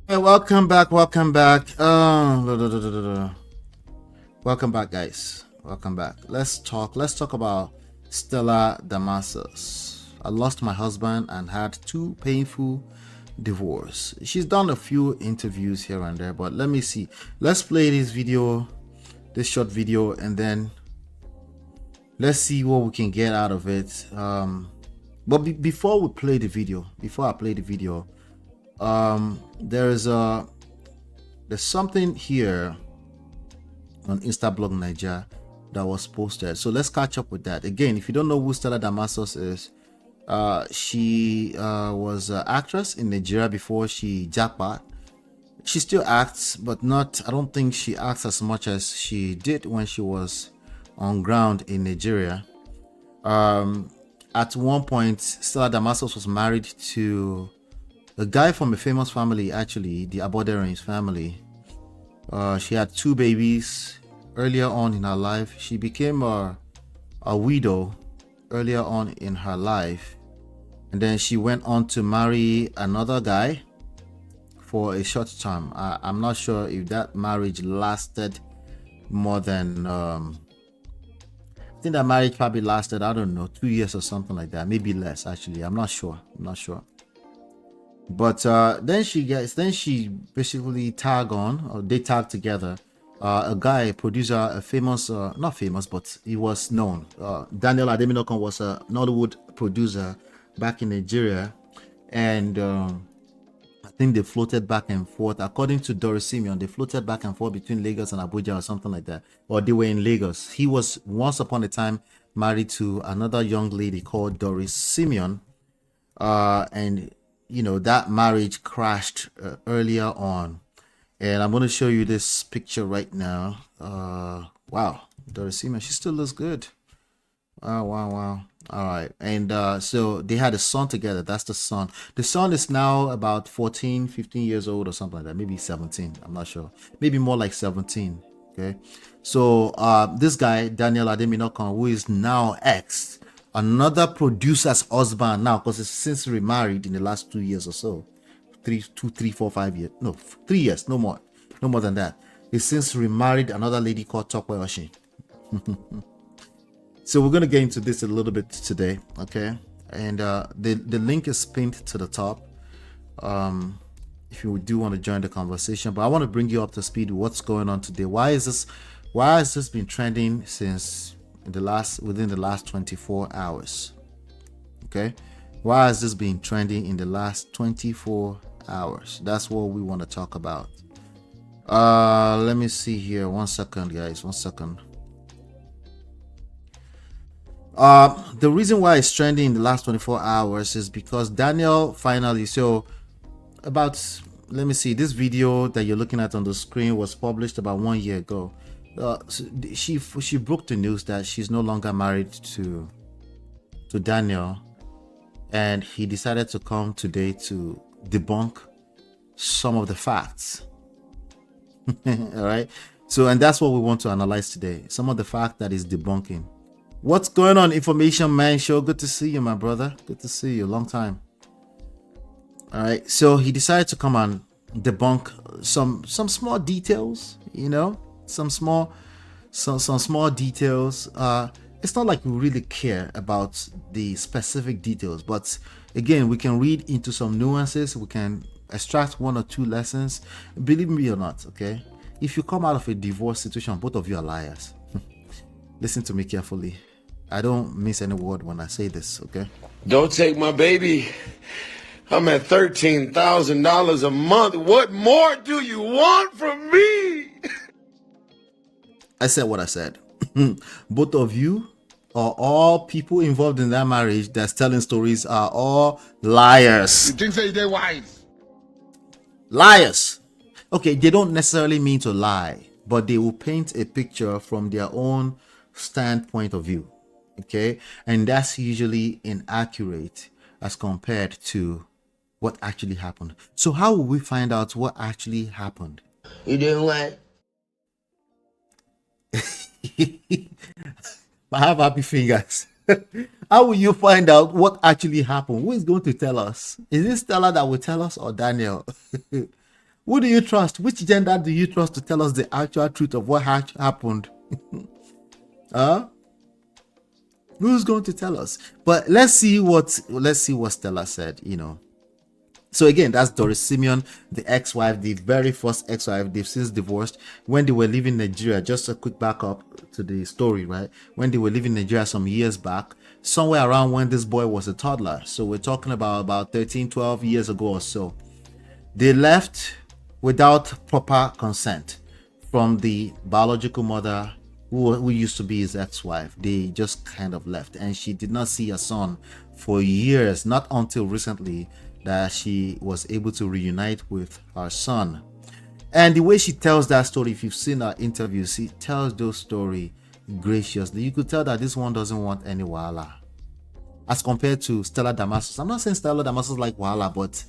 Hey, welcome back. Welcome back. Welcome back, guys. Welcome back. Let's talk. Let's talk about Stella Damasus. I lost my husband and had two painful divorce. She's done a few interviews here and there, but let me see. Let's play this video, this short video, and then let's see what we can get out of it. But before we play the video, before I play the video, there's something here on Instablog Nigeria that was posted. So let's catch up with that. Again, if you don't know who Stella Damasus is, she was an actress in Nigeria before she jackpot. She still acts, but not, I don't think she acts as much as she did when she was on ground in Nigeria. At one point, Stella Damasus was married to a guy from a famous family, actually, the Aboderins family. She had two babies earlier on in her life. She became a widow earlier on in her life. And then she went on to marry another guy for a short time. I'm not sure if that marriage lasted more than, I think that marriage probably lasted, I don't know, 2 years or something like that. Maybe less, actually. I'm not sure. But then she basically tag on, or they tag together, a guy, a producer, a famous, not famous, but he was known. Daniel Ademinokon was a Nollywood producer back in Nigeria, and I think they floated back and forth. According to Doris Simeon, they floated back and forth between Lagos and Abuja or something like that, or they were in Lagos. He was once upon a time married to another young lady called Doris Simeon, and you know that marriage crashed earlier on. And I'm going to show you this picture right now. Wow, Doris Simeon, she still looks good. Wow. All right. And so they had a son together. That's the son. The son is now about 14, 15 years old or something like that. Maybe 17. I'm not sure. Maybe more like 17. Okay. So this guy, Daniel Ademinokon, who is now ex, another producer's husband now, because he's since remarried in the last 2 years or so. 3, 4, 5 years. No, 3 years, no more. No more than that. He's since remarried another lady called Tokwe Oshin. So we're gonna get into this a little bit today, okay? And the link is pinned to the top. If you do want to join the conversation, but I want to bring you up to speed with what's going on today. Why has this been trending since within the last 24 hours? Okay, why has this been trending in the last 24 hours? That's what we want to talk about. Let me see here. 1 second, guys. 1 second. The reason why it's trending in the last 24 hours is because Daniel finally, so about, let me see, this video that you're looking at on the screen was published about 1 year ago. So she broke the news that she's no longer married to Daniel, and he decided to come today to debunk some of the facts. All right, so, and that's what we want to analyze today, some of the fact that is debunking. What's going on, Information Man Show? Good to see you, my brother. Good to see you. Long time. All right. So he decided to come and debunk some small details. You know, some small details. It's not like we really care about the specific details, but again, we can read into some nuances. We can extract 1 or 2 lessons. Believe me or not, okay? If you come out of a divorce situation, both of you are liars. Listen to me carefully. I don't miss any word when I say this, okay? Don't take my baby. I'm at $13,000 a month. What more do you want from me? I said what I said. Both of you, or all people involved in that marriage that's telling stories, are all liars. You think they're wise? Liars. Okay, they don't necessarily mean to lie, but they will paint a picture from their own standpoint of view. Okay, and that's usually inaccurate as compared to what actually happened. So how will we find out what actually happened? You doing what? I have happy fingers. How will you find out what actually happened? Who is going to tell us? Is it Stella that will tell us, or Daniel? Who do you trust? Which gender do you trust to tell us the actual truth of what happened? Huh? Who's going to tell us? But let's see what Stella said, So again, that's Doris Simeon, the ex-wife, the very first ex-wife. They've since divorced. When they were living in Nigeria, just a quick backup to the story, right? When they were living in Nigeria some years back, somewhere around when this boy was a toddler. So we're talking about 13, 12 years ago or so. They left without proper consent from the biological mother who used to be his ex-wife. They just kind of left, and she did not see her son for years, not until recently that she was able to reunite with her son. And the way she tells that story, if you've seen her interviews, she tells those story graciously. You could tell that this one doesn't want any wahala as compared to Stella Damasus. I'm not saying Stella Damasus like wahala, but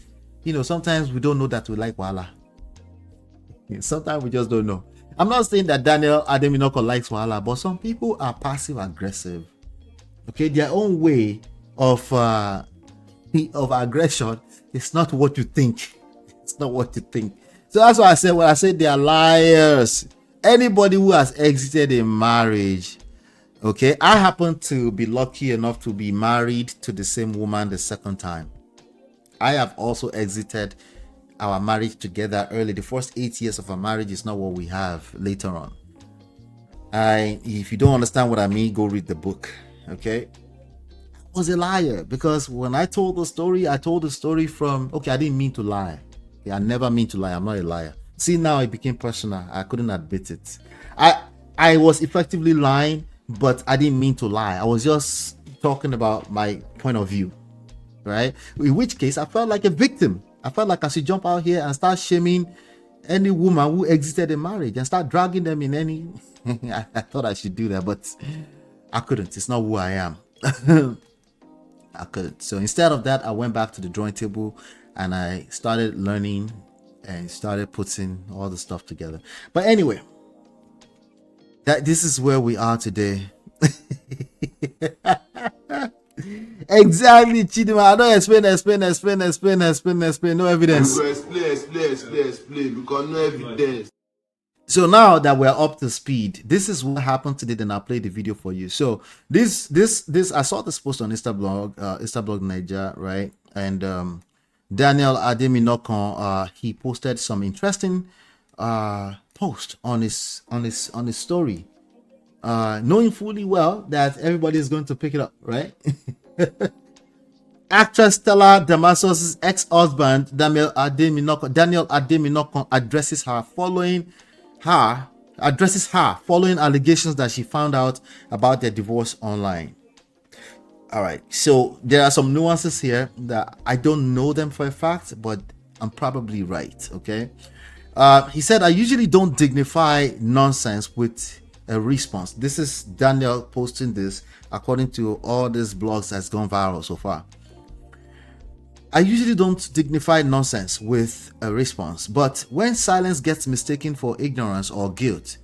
sometimes we don't know that we like wahala. Sometimes we just don't know. I'm not saying that Daniel Ademinoko likes wahala, but some people are passive aggressive. Okay, their own way of aggression is not what you think. It's not what you think. So that's why I said when I said they are liars. Anybody who has exited a marriage, okay, I happen to be lucky enough to be married to the same woman the second time. I have also exited our marriage together early. The first 8 years of our marriage is not what we have later on. If you don't understand what I mean, go read the book. Okay, I was a liar because when I told the story, I told the story from I didn't mean to lie. I never mean to lie. I'm not a liar. See, now it became personal. I couldn't admit it. I was effectively lying, but I didn't mean to lie. I was just talking about my point of view, right? In which case, I felt like a victim. I felt like I should jump out here and start shaming any woman who exited a marriage and start dragging them in any. I thought I should do that, but I couldn't. It's not who I am. I couldn't. So instead of that, I went back to the drawing table and I started learning and started putting all the stuff together. But anyway, this is where we are today. Exactly, Chidima. I don't explain. No evidence. Explain, because no evidence. So now that we're up to speed, this is what happened today. Then I'll play the video for you. So this I saw this post on Instablog Niger, right? And Daniel Ademinokon, he posted some interesting post on his story, knowing fully well that everybody is going to pick it up, right? Actress Stella Damasus' ex-husband Daniel Ademinokon addresses her following allegations that she found out about their divorce online. All right, so there are some nuances here that I don't know them for a fact, but I'm probably right. Okay, he said, I usually don't dignify nonsense with a response. This is Daniel posting this according to all these blogs that's gone viral so far. I usually don't dignify nonsense with a response, but when silence gets mistaken for ignorance or guilt,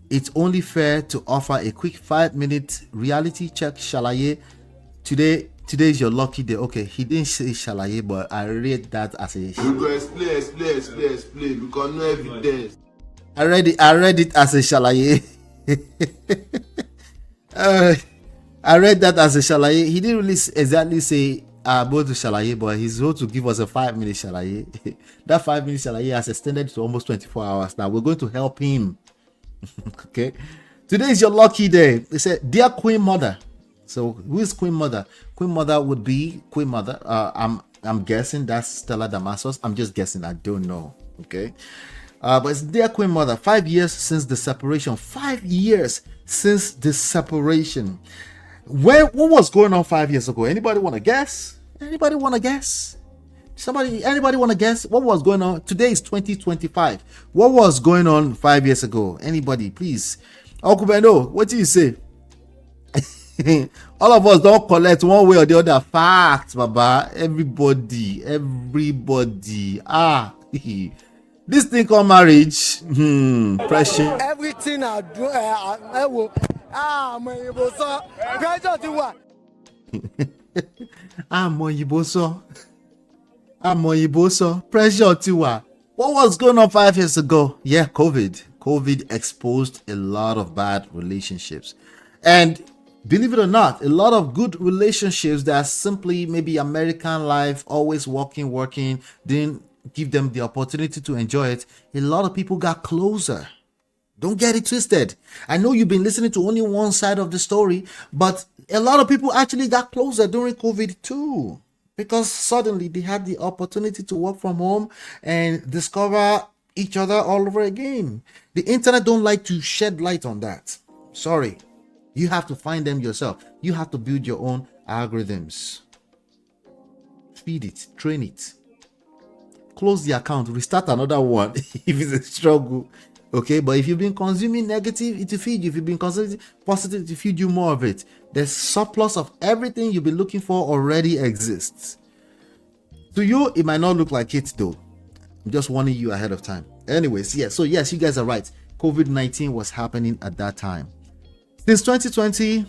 it's only fair to offer a quick 5-minute reality check. Shalaye, today is your lucky day. Okay, he didn't say shalaye, but I read that as a. You go explain because no evidence. I read it as a shalaye. I read that as a shalaye. He didn't really exactly say both to shalaye, but he's going to give us a 5-minute shalaye. That 5-minute shalaye has extended to almost 24 hours. Now we're going to help him. Okay, today is your lucky day. They said, dear Queen Mother. So who is Queen Mother? Queen Mother would be Queen Mother. I'm guessing that's Stella Damasus. I'm just guessing. I don't know. Okay, but it's dear Queen Mother. 5 years since the separation. 5 years since the separation. What was going on 5 years ago? Anybody want to guess? Anybody want to guess? Anybody want to guess what was going on? Today is 2025. What was going on 5 years ago? Anybody, please. Uncle Beno, what do you say? All of us don't collect one way or the other. Facts, Baba. Everybody. This thing called marriage. Pressure. Everything I do, pressure to what? I'm on Yiboso. Pressure to what? What was going on 5 years ago? Yeah, COVID. COVID exposed a lot of bad relationships. And believe it or not, a lot of good relationships that are simply maybe American life, always working, didn't give them the opportunity to enjoy it. A lot of people got closer. Don't get it twisted. I know you've been listening to only one side of the story, but a lot of people actually got closer during COVID too, because suddenly they had the opportunity to work from home and discover each other all over again. The internet don't like to shed light on that. Sorry. You have to find them yourself. You have to build your own algorithms. Feed it, train it. Close the account, restart another one if it's a struggle. Okay, but if you've been consuming negative, it will feed you. If you've been consuming positive, it will feed you more of it. The surplus of everything you've been looking for already exists. To you, it might not look like it though. I'm just warning you ahead of time. Anyways, yeah, so yes, you guys are right. COVID-19 was happening at that time. Since 2020,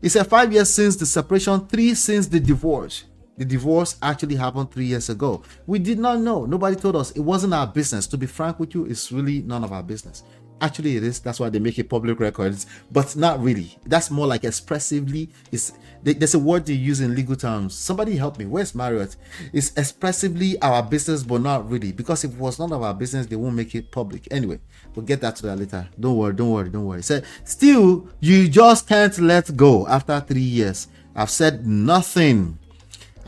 it's 5 years since the separation, 3 since the divorce. The divorce actually happened 3 years ago. We did not know. Nobody told us. It wasn't our business. To be frank with you, it's really none of our business. Actually, it is. That's why they make it public records, but not really. That's more like expressively. There's a word they use in legal terms. Somebody help me. Where's Marriott? It's expressively our business, but not really. Because if it was none of our business, they won't make it public. Anyway, we'll get that to that later. Don't worry. So, still, you just can't let go after 3 years. I've said nothing.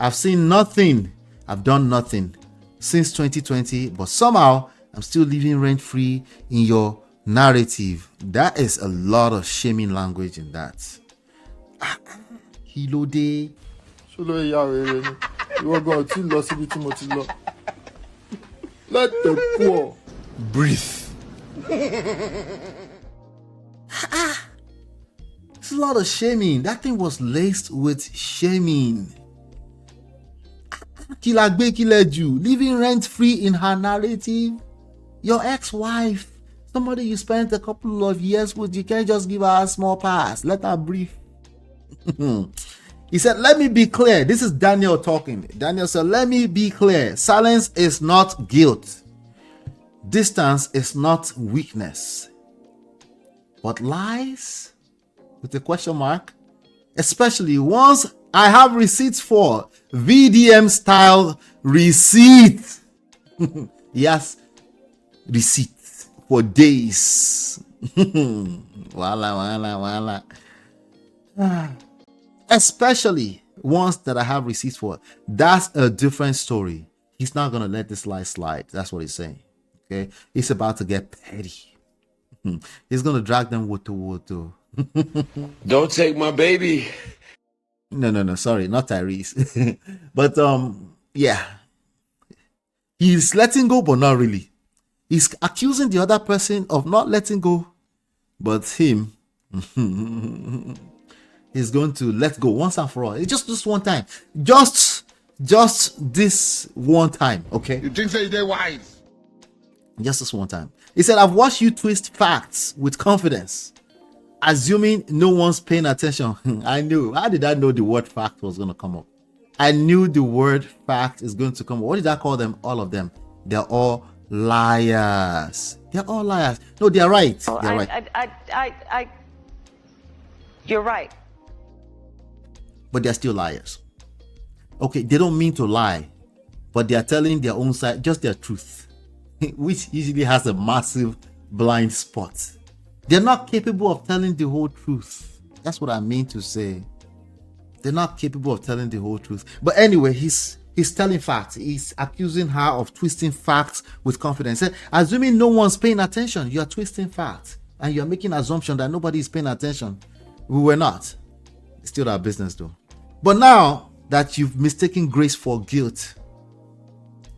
I've seen nothing. I've done nothing since 2020, but somehow I'm still living rent-free in your narrative. That is a lot of shaming language in that. Hello day. Let the poor breathe. It's a lot of shaming. That thing was laced with shaming. Kilagbe Kileju, living rent-free in her narrative. Your ex-wife, somebody you spent a couple of years with, you can't just give her a small pass. Let her breathe. He said, let me be clear. This is Daniel talking. Daniel said, let me be clear. Silence is not guilt. Distance is not weakness. But lies? With a question mark? Especially once I have receipts for VDM style receipt. Yes, receipts for days. Wala. Especially ones that I have receipts for. That's a different story. He's not gonna let this lie slide. That's what he's saying. Okay, he's about to get petty. He's gonna drag them woto. Don't take my baby. No, sorry, not Tyrese. But yeah, he's letting go, but not really. He's accusing the other person of not letting go, but him, he's going to let go once and for all. It's just this one time, just this one time, okay? You think they're wise? Just this one time. He said, I've watched you twist facts with confidence, assuming no one's paying attention. I knew. How did I know the word fact was going to come up? I knew the word fact is going to come up. What did I call them? All of them. They're all liars. They're all liars. No, they're right. They're right. You're right. But they're still liars. Okay, they don't mean to lie, but they are telling their own side, just their truth, which usually has a massive blind spot. They're not capable of telling the whole truth. That's what I mean to say. They're not capable of telling the whole truth. But anyway, he's telling facts. He's accusing her of twisting facts with confidence. Assuming no one's paying attention, you're twisting facts. And you're making assumption that nobody is paying attention. We were not. It's still our business though. But now that you've mistaken grace for guilt,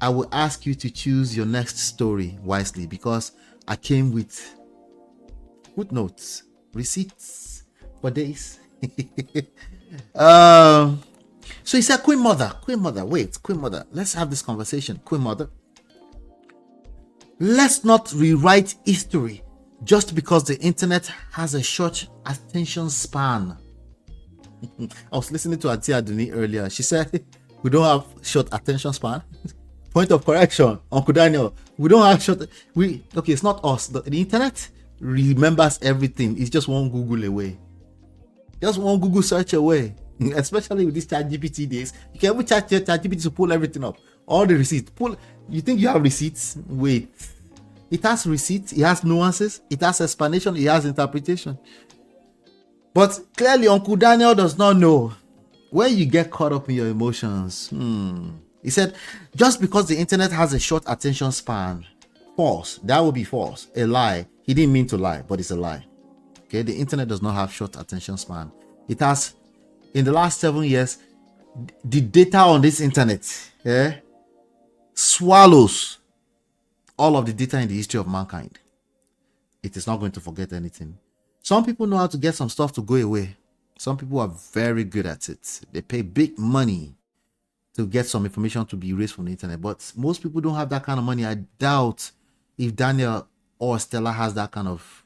I will ask you to choose your next story wisely, because I came with footnotes, receipts for days. So he said, Queen Mother, let's have this conversation. Queen Mother, let's not rewrite history just because the internet has a short attention span. I was listening to Atia Duni earlier. She said, we don't have short attention span. Point of correction, Uncle Daniel. We don't have short. Okay, it's not us. The internet remembers everything. It's just one Google away. Just one Google search away. Especially with this ChatGPT days, you can even chat ChatGPT to pull everything up. All the receipts. You think you have receipts? Wait. It has receipts. It has nuances. It has explanation. It has interpretation. But clearly, Uncle Daniel does not know. When you get caught up in your emotions, he said, just because the internet has a short attention span, false. That would be false. A lie. He didn't mean to lie, but it's a lie. Okay, the internet does not have short attention span. It has, in the last 7 years, the data on this internet swallows all of the data in the history of mankind. It is not going to forget anything. Some people know how to get some stuff to go away. Some people are very good at it. They pay big money to get some information to be erased from the internet. But most people don't have that kind of money. I doubt if Daniel or Stella has that kind of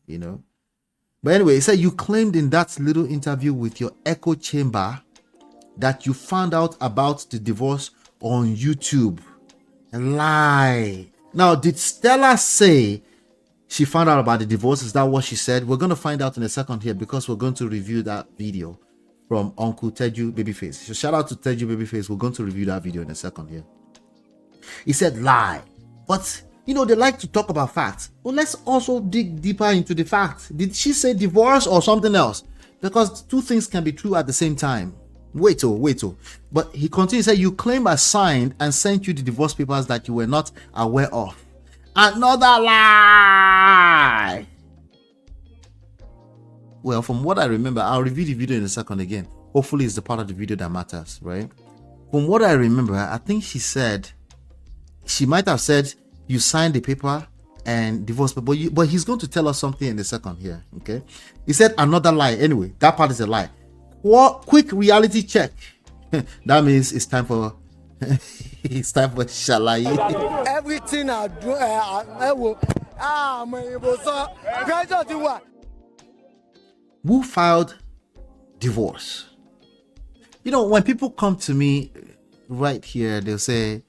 money, But anyway, he said you claimed in that little interview with your echo chamber that you found out about the divorce on YouTube. A lie. Now, did Stella say she found out about the divorce? Is that what she said? We're going to find out in a second here because we're going to review that video from Uncle Teju Babyface. So shout out to Teju Babyface. We're going to review that video in a second here. He said lie. But, they like to talk about facts. Well, let's also dig deeper into the facts. Did she say divorce or something else? Because two things can be true at the same time. Wait. But he continued to say, you claim I signed and sent you the divorce papers that you were not aware of. Another lie. Well, from what I remember, I'll review the video in a second again. Hopefully it's the part of the video that matters, right? From what I remember, I think she might have said you signed the paper and divorce paper, but he's going to tell us something in a second here, okay? He said another lie. Anyway, that part is a lie. Quick reality check. That means it's time for Shalai. Everything I do, I will. Who filed divorce? When people come to me right here, they'll say,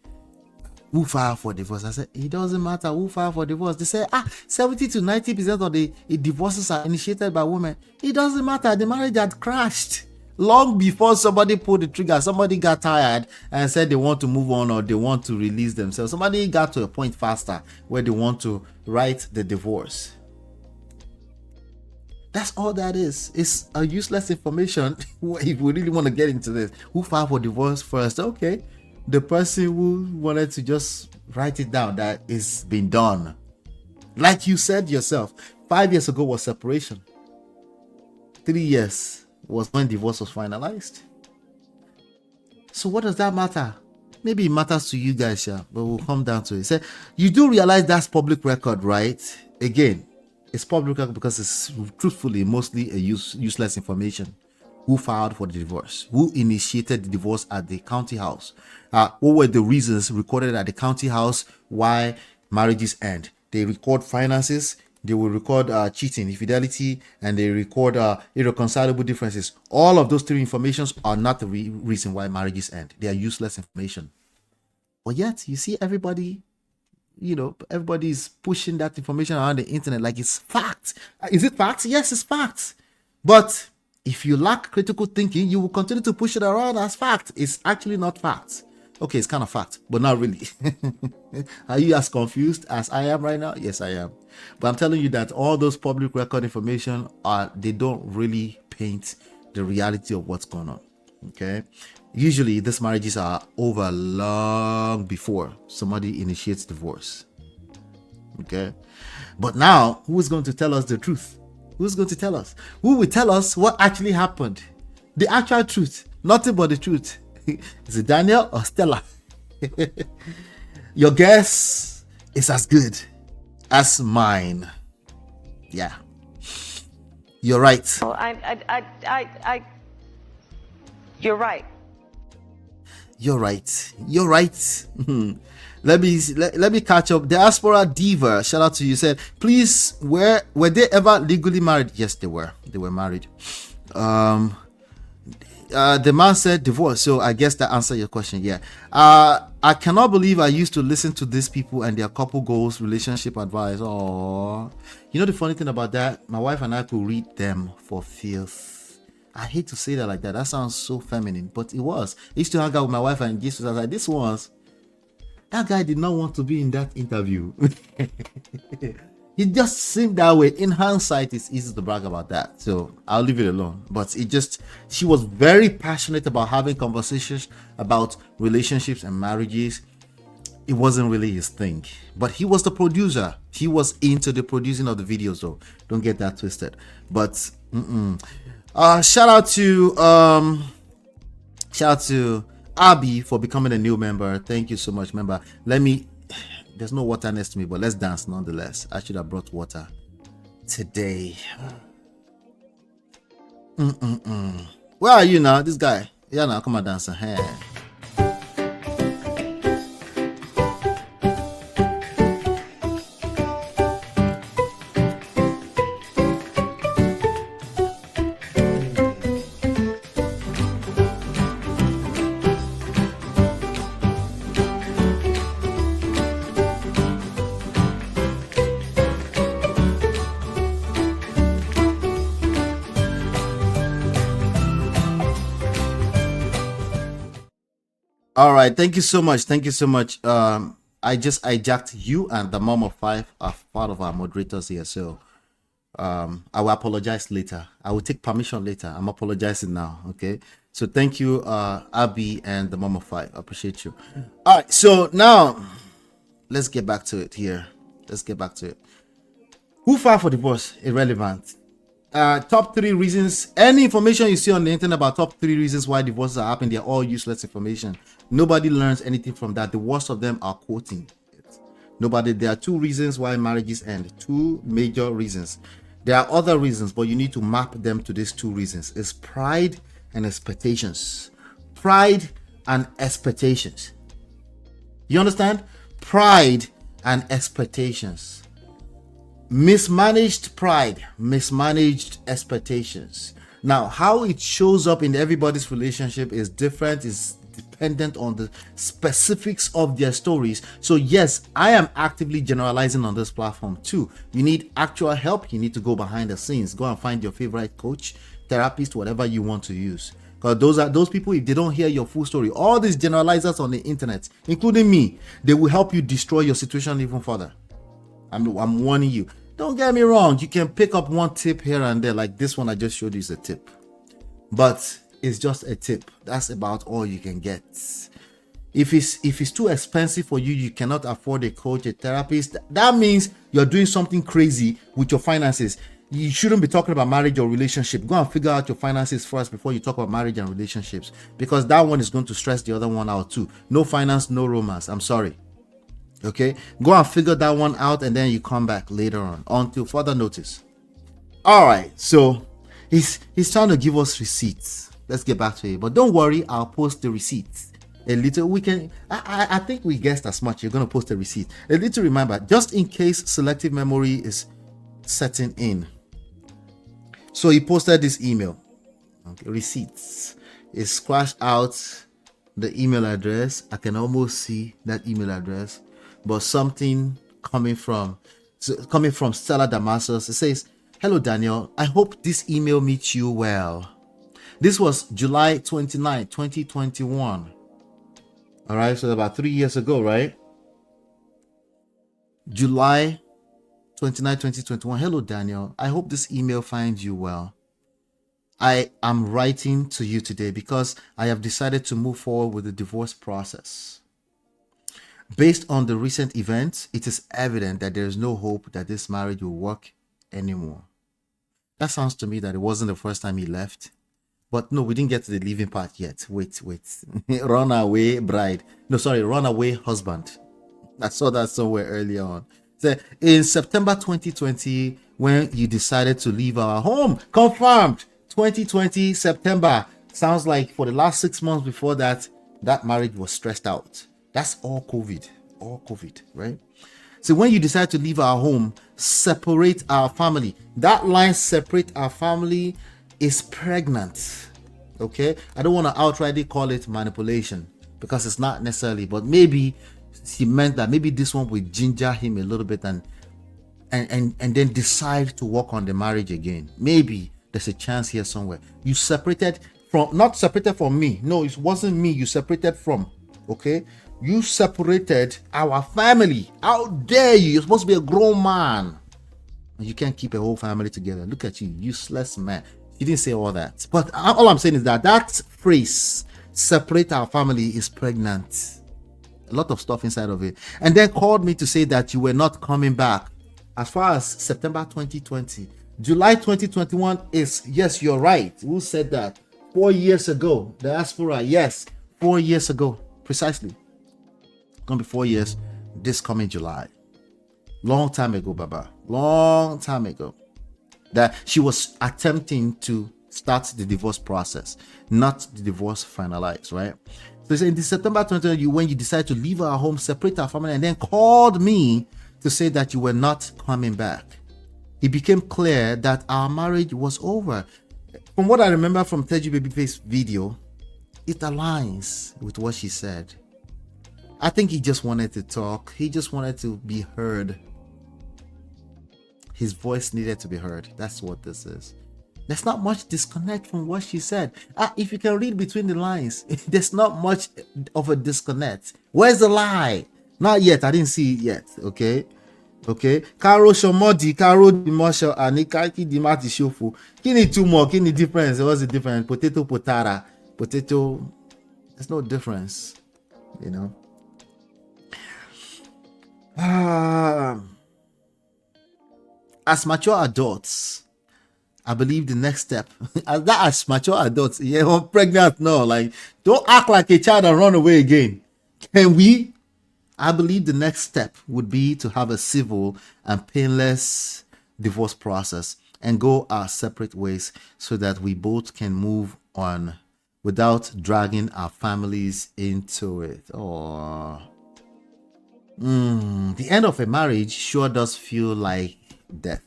who filed for divorce? I said, it doesn't matter who filed for divorce. They say, 70 to 90% of the divorces are initiated by women. It doesn't matter. The marriage had crashed long before somebody pulled the trigger. Somebody got tired and said they want to move on or they want to release themselves. Somebody got to a point faster where they want to write the divorce. That's all that is. It's a useless information if we really want to get into this. Who filed for divorce first? Okay. The person who wanted to just write it down that it's been done. Like you said yourself, 5 years ago was separation. 3 years was when divorce was finalized. So what does that matter? Maybe it matters to you guys, yeah, but we'll come down to it. Say, you do realize that's public record, right? Again, it's public record because it's truthfully mostly a useless information. Who filed for the divorce? Who initiated the divorce at the county house? What were the reasons recorded at the county house why marriages end? They record finances, they will record cheating, infidelity, and they record irreconcilable differences. All of those three informations are not the reason why marriages end. They are useless information. But yet, you see everybody, everybody is pushing that information around the internet like it's facts. Is it facts? Yes, it's facts. But if you lack critical thinking, you will continue to push it around as fact. It's actually not fact. Okay, it's kind of fact, but not really. Are you as confused as I am right now? Yes, I am. But I'm telling you that all those public record information they don't really paint the reality of what's going on. Okay. Usually these marriages are over long before somebody initiates divorce. Okay. But now, who is going to tell us the truth? Who's going to tell us? Who will tell us what actually happened? The actual truth. Nothing but the truth. Is it Daniel or Stella? Your guess is as good as mine. Yeah. You're right. Well, you're right. You're right. You're right. Let me catch up. Diaspora Diva, shout out to you. Said, please, were they ever legally married? Yes, they were. They were married. The man said divorce. So I guess that answered your question. Yeah. I cannot believe I used to listen to these people and their couple goals, relationship advice. Oh, you know the funny thing about that? My wife and I could read them for filth. I hate to say that like that. That sounds so feminine, but it was. I used to hang out with my wife and Jesus. I was like, this was. That guy did not want to be in that interview. It just seemed that way. In hindsight, it's easy to brag about that. So I'll leave it alone. But she was very passionate about having conversations about relationships and marriages. It wasn't really his thing. But he was the producer. He was into the producing of the videos, though. Don't get that twisted. But shout out to Abby for becoming a new member. Thank you so much, member. There's no water next to me, but let's dance nonetheless. I should have brought water today. Where are you now? This guy. Yeah, now come on, dance. Hey. All right, thank you so much. Thank you so much. I just hijacked you and the mom of five as part of our moderators here. So I will apologize later. I will take permission later. I'm apologizing now. Okay. So thank you, Abby and the mom of five. I appreciate you. All right. So now let's get back to it here. Let's get back to it. Who filed for divorce? Irrelevant. Top 3 reasons. Any information you see on the internet about top 3 reasons why divorces are happening, they're all useless information. Nobody learns anything from that. The worst of them are quoting it. There are 2 reasons why marriages end. 2 major reasons. There are other reasons, but you need to map them to these 2 reasons. It's pride and expectations. Pride and expectations. You understand? Pride and expectations. Mismanaged pride, mismanaged expectations. Now, how it shows up in everybody's relationship is different, is dependent on the specifics of their stories. So yes, I am actively generalizing on this platform too. You need actual help, you need to go behind the scenes. Go and find your favorite coach, therapist, whatever you want to use. Because those people, if they don't hear your full story, all these generalizers on the internet, including me, they will help you destroy your situation even further. I'm warning you. Don't get me wrong, you can pick up one tip here and there, like this one I just showed you is a tip. But it's just a tip. That's about all you can get. If it's too expensive for you, you cannot afford a coach, a therapist, that means you're doing something crazy with your finances. You shouldn't be talking about marriage or relationship. Go and figure out your finances first before you talk about marriage and relationships, because that one is going to stress the other one out too. No finance, no romance. I'm sorry. Okay, go and figure that one out, and then you come back later on until further notice. All right, so he's trying to give us receipts. Let's get back to it, but don't worry, I'll post the receipts a little. We can I think we guessed as much. You're going to post a receipt, a little reminder, just in case selective memory is setting in. So he posted this email. Okay, receipts. It scratched out the email address. I can almost see that email address, but something coming from Stella Damasus. It says, "Hello Daniel, I hope this email meets you well." This was July 29, 2021. All right, so about 3 years ago, right? July 29, 2021. "Hello Daniel, I hope this email finds you well. I am writing to you today because I have decided to move forward with the divorce process. Based on the recent events, it is evident that there is no hope that this marriage will work anymore." That sounds to me that it wasn't the first time he left. But no, we didn't get to the leaving part yet. Wait. Runaway bride. No, sorry, runaway husband. I saw that somewhere earlier on. So in September 2020, when you decided to leave our home, confirmed 2020 September. Sounds like for the last 6 months before that, that marriage was stressed out. That's all COVID, right? So when you decide to leave our home, separate our family, that line separate our family is pregnant. Okay, I don't want to outrightly call it manipulation, because it's not necessarily, but maybe she meant that maybe this one would ginger him a little bit and then decide to work on the marriage again. Maybe there's a chance here somewhere. You separated from, not separated from me. No, it wasn't me you separated from. Okay? You separated our family. How dare you? You're supposed to be a grown man. And you can't keep a whole family together. Look at you, useless man. She didn't say all that. But all I'm saying is that phrase, separate our family, is pregnant. A lot of stuff inside of it. And then called me to say that you were not coming back. As far as September 2020, July 2021 is, yes, you're right. Who said that? 4 years ago. Diaspora, yes, 4 years ago. Precisely. It's gonna be 4 years this coming July. Long time ago, Baba. Long time ago. That she was attempting to start the divorce process, not the divorce finalized, right? So in September 2020, when you decided to leave our home, separate our family, and then called me to say that you were not coming back, it became clear that our marriage was over. From what I remember from Teju Babyface video, it aligns with what she said. I think he just wanted to talk. He just wanted to be heard. His voice needed to be heard. That's what this is. There's not much disconnect from what she said. If you can read between the lines, there's not much of a disconnect. Where's the lie? Not yet. I didn't see it yet. Okay. Caro Shomodi, Caro Dimosho, Anikaki Dimati Shofu. Kini two more. Kini difference. What's the difference? Potato, potara. Potato. There's no difference. You know. As mature adults, I believe the next step, as mature adults, yeah, I'm pregnant now. Like, don't act like a child and run away again. Can we? I believe the next step would be to have a civil and painless divorce process and go our separate ways so that we both can move on without dragging our families into it. The end of a marriage sure does feel like death.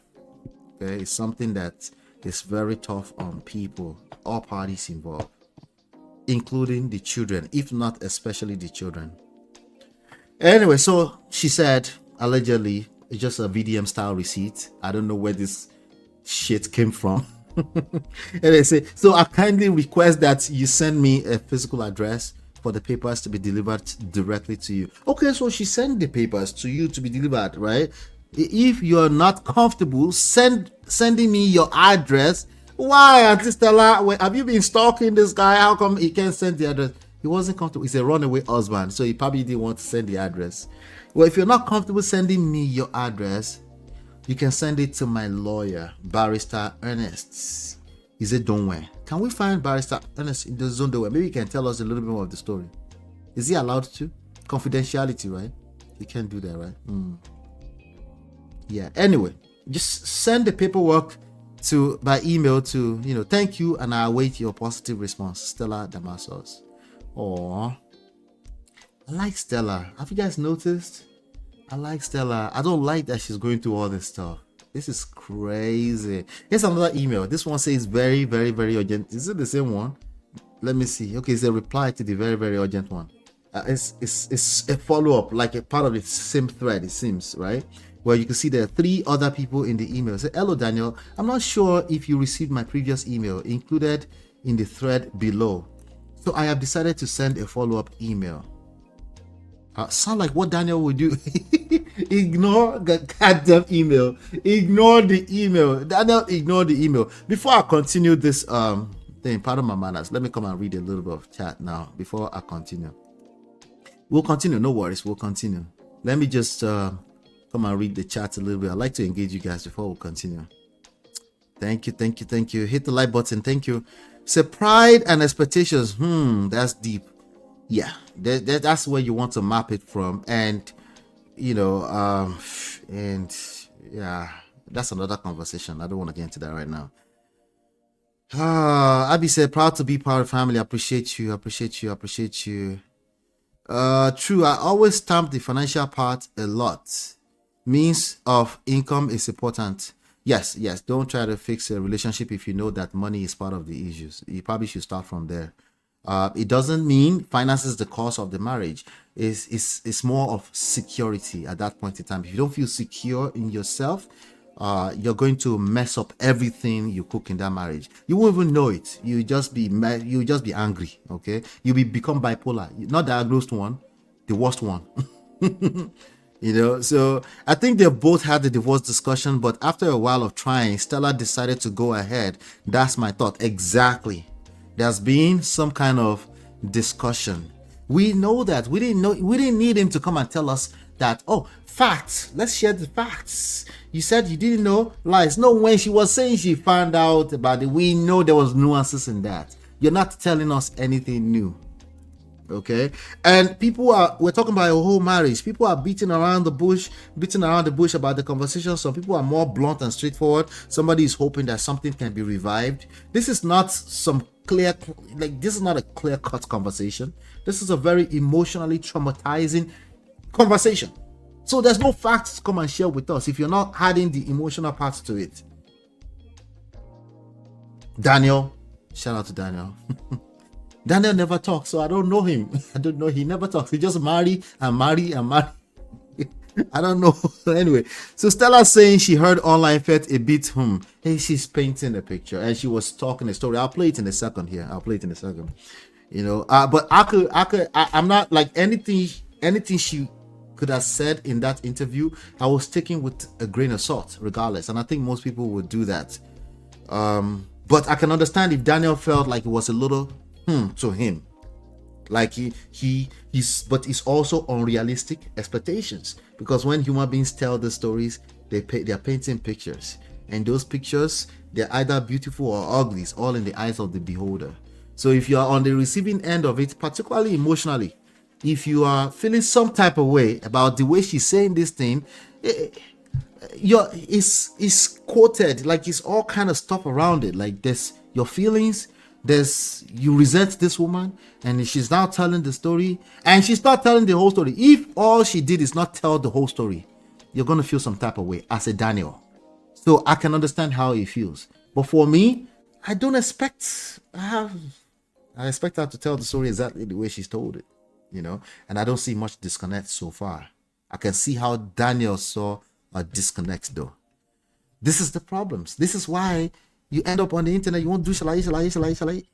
Okay, it's something that is very tough on people, all parties involved, including the children, if not especially the children. Anyway, so she said, allegedly, it's just a VDM style receipt. I don't know where this shit came from. And they say, so I kindly request that you send me a physical address for the papers to be delivered directly to you. Okay, so she sent the papers to you to be delivered, right? If you're not comfortable sending me your address, why, Auntie Stella? Have you been stalking this guy? How come he can't send the address? He wasn't comfortable. He's a runaway husband, so he probably didn't want to send the address. Well, if you're not comfortable sending me your address, you can send it to my lawyer, Barrister Ernest. Is it Donwe? Can we find Barrister Ernest in the zone? Maybe you can tell us a little bit more of the story. Is he allowed to? Confidentiality, right? You can't do that, right? Yeah. Anyway, just send the paperwork by email to, thank you, and I await your positive response. Stella Damasos. I like Stella. Have you guys noticed? I like Stella. I don't like that she's going through all this stuff. This is crazy. Here's another email. This one says very, very, very urgent. Is it the same one? Let me see. Okay, it's a reply to the very, very urgent one. It's a follow-up, like a part of the same thread, it seems, right? Where you can see there are 3 other people in the email. Say, hello, Daniel. I'm not sure if you received my previous email included in the thread below. So I have decided to send a follow-up email. Sound like what Daniel would do. Ignore the goddamn email. Ignore the email. Daniel, ignore the email. Before I continue this thing, pardon my manners, let me come and read a little bit of chat now before I continue. We'll continue. No worries. We'll continue. Let me just come and read the chat a little bit. I'd like to engage you guys before we continue. Thank you. Hit the like button. Thank you. Say pride and expectations. That's deep. Yeah, that's where you want to map it from, and and yeah, that's another conversation. I don't want to get into that right now. Abby said, proud to be part of family. Appreciate you. True. I always stamp the financial part a lot. Means of income is important. Yes. Don't try to fix a relationship if you know that money is part of the issues. You probably should start from there. It doesn't mean finance is the cause of the marriage. It's more of security at that point in time. If you don't feel secure in yourself, you're going to mess up everything you cook in that marriage. You won't even know it. You just be angry. Okay, become bipolar. Not the ugliest one, the worst one. So I think they both had the divorce discussion, but after a while of trying, Stella decided to go ahead. That's my thought. Exactly. There's been some kind of discussion. We know that. We didn't need him to come and tell us that, oh, facts. Let's share the facts. You said you didn't know. Lies. No, when she was saying she found out about it, we know there was nuances in that. You're not telling us anything new. Okay, and we're talking about a whole marriage. People are beating around the bush about the conversation. Some people are more blunt and straightforward. Somebody is hoping that something can be revived. This is not this is not a clear-cut conversation. This is a very emotionally traumatizing conversation. So there's no facts to come and share with us if you're not adding the emotional parts to it. Daniel, shout out to Daniel. Daniel never talks, so I don't know him. I don't know. He never talks. He just marry and marry and marry. I don't know. Anyway, so Stella's saying she heard online felt a bit Hey, she's painting a picture and she was talking a story. I'll play it in a second here. But I'm not like anything she could have said in that interview. I was taking with a grain of salt, regardless, and I think most people would do that. But I can understand if Daniel felt like it was a little to him, like but it's also unrealistic expectations, because when human beings tell the stories, they're painting pictures, and those pictures, they're either beautiful or ugly. It's all in the eyes of the beholder. So if you are on the receiving end of it, particularly emotionally, if you are feeling some type of way about the way she's saying this thing, it's quoted like it's all kind of stuff around it, like this your feelings. You resent this woman, and she's now telling the story, and she's not telling the whole story. If all she did is not tell the whole story, you're going to feel some type of way as a Daniel. So I can understand how he feels. But for me, I expect her to tell the story exactly the way she's told it, and I don't see much disconnect so far. I can see how Daniel saw a disconnect though. This is the problems. This is why you end up on the internet, you won't do shalai.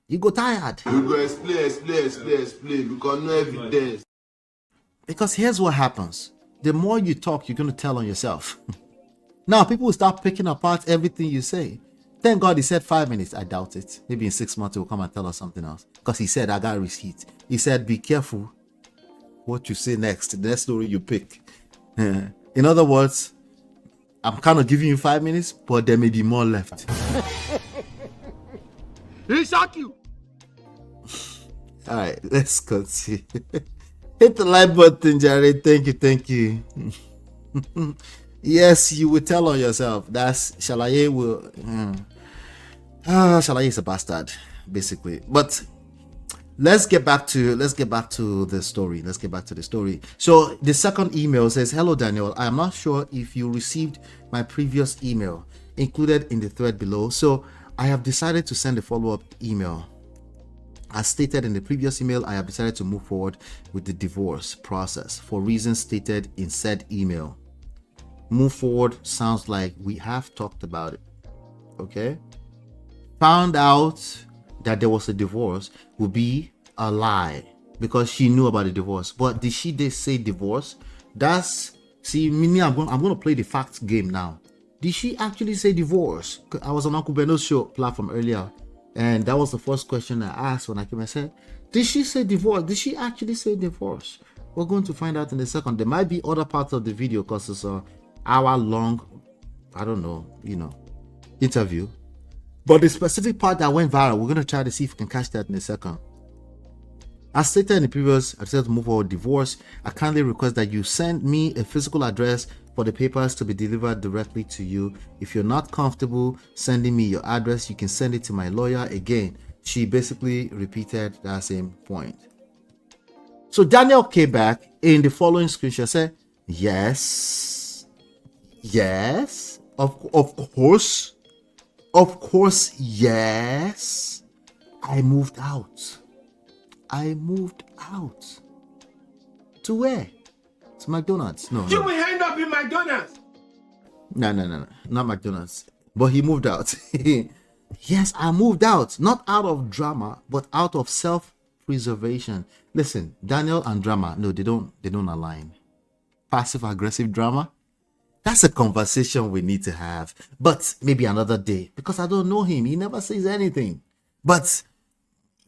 You go tired. We go explain, because no evidence. Because here's what happens. The more you talk, you're going to tell on yourself. Now, people will start picking apart everything you say. Thank God he said 5 minutes. I doubt it. Maybe in 6 months, he will come and tell us something else. Because he said, I got a receipt. He said, be careful what you say next. The next story you pick. In other words, I'm kind of giving you 5 minutes, but there may be more left. He shock you. All right, let's continue. Hit the like button, Jared. Thank you. Yes, you will tell on yourself. That's Shalaye will. Shalaye is a bastard, basically. But let's get back to the story. So the second email says, hello Daniel, I am not sure if you received my previous email included in the thread below, so I have decided to send a follow-up email. As stated in the previous email, I have decided to move forward with the divorce process for reasons stated in said email. Move forward sounds like we have talked about it. Okay, found out that there was a divorce would be a lie, because she knew about the divorce. But did she say divorce? Meaning I'm going to play the facts game now. Did she actually say divorce? I was on Uncle Beno's show platform earlier, and that was the first question I asked when I came and said, did she say divorce? Did she actually say divorce? We're going to find out in a second. There might be other parts of the video because it's an hour-long, I don't know, interview. But the specific part that went viral, we're going to try to see if we can catch that in a second. As stated in the previous, I decided to move forward divorce. I kindly request that you send me a physical address for the papers to be delivered directly to you. If you're not comfortable sending me your address, you can send it to my lawyer. Again, she basically repeated that same point. So Daniel came back in the following screenshot, said, yes, of course, yes. I moved out. I moved out. To where? To McDonald's. No. You will end up in McDonald's. No. Not McDonald's. But he moved out. Yes, I moved out. Not out of drama, but out of self-preservation. Listen, Daniel and drama, no, they don't align. Passive-aggressive drama, that's a conversation we need to have. But maybe another day. Because I don't know him. He never says anything. But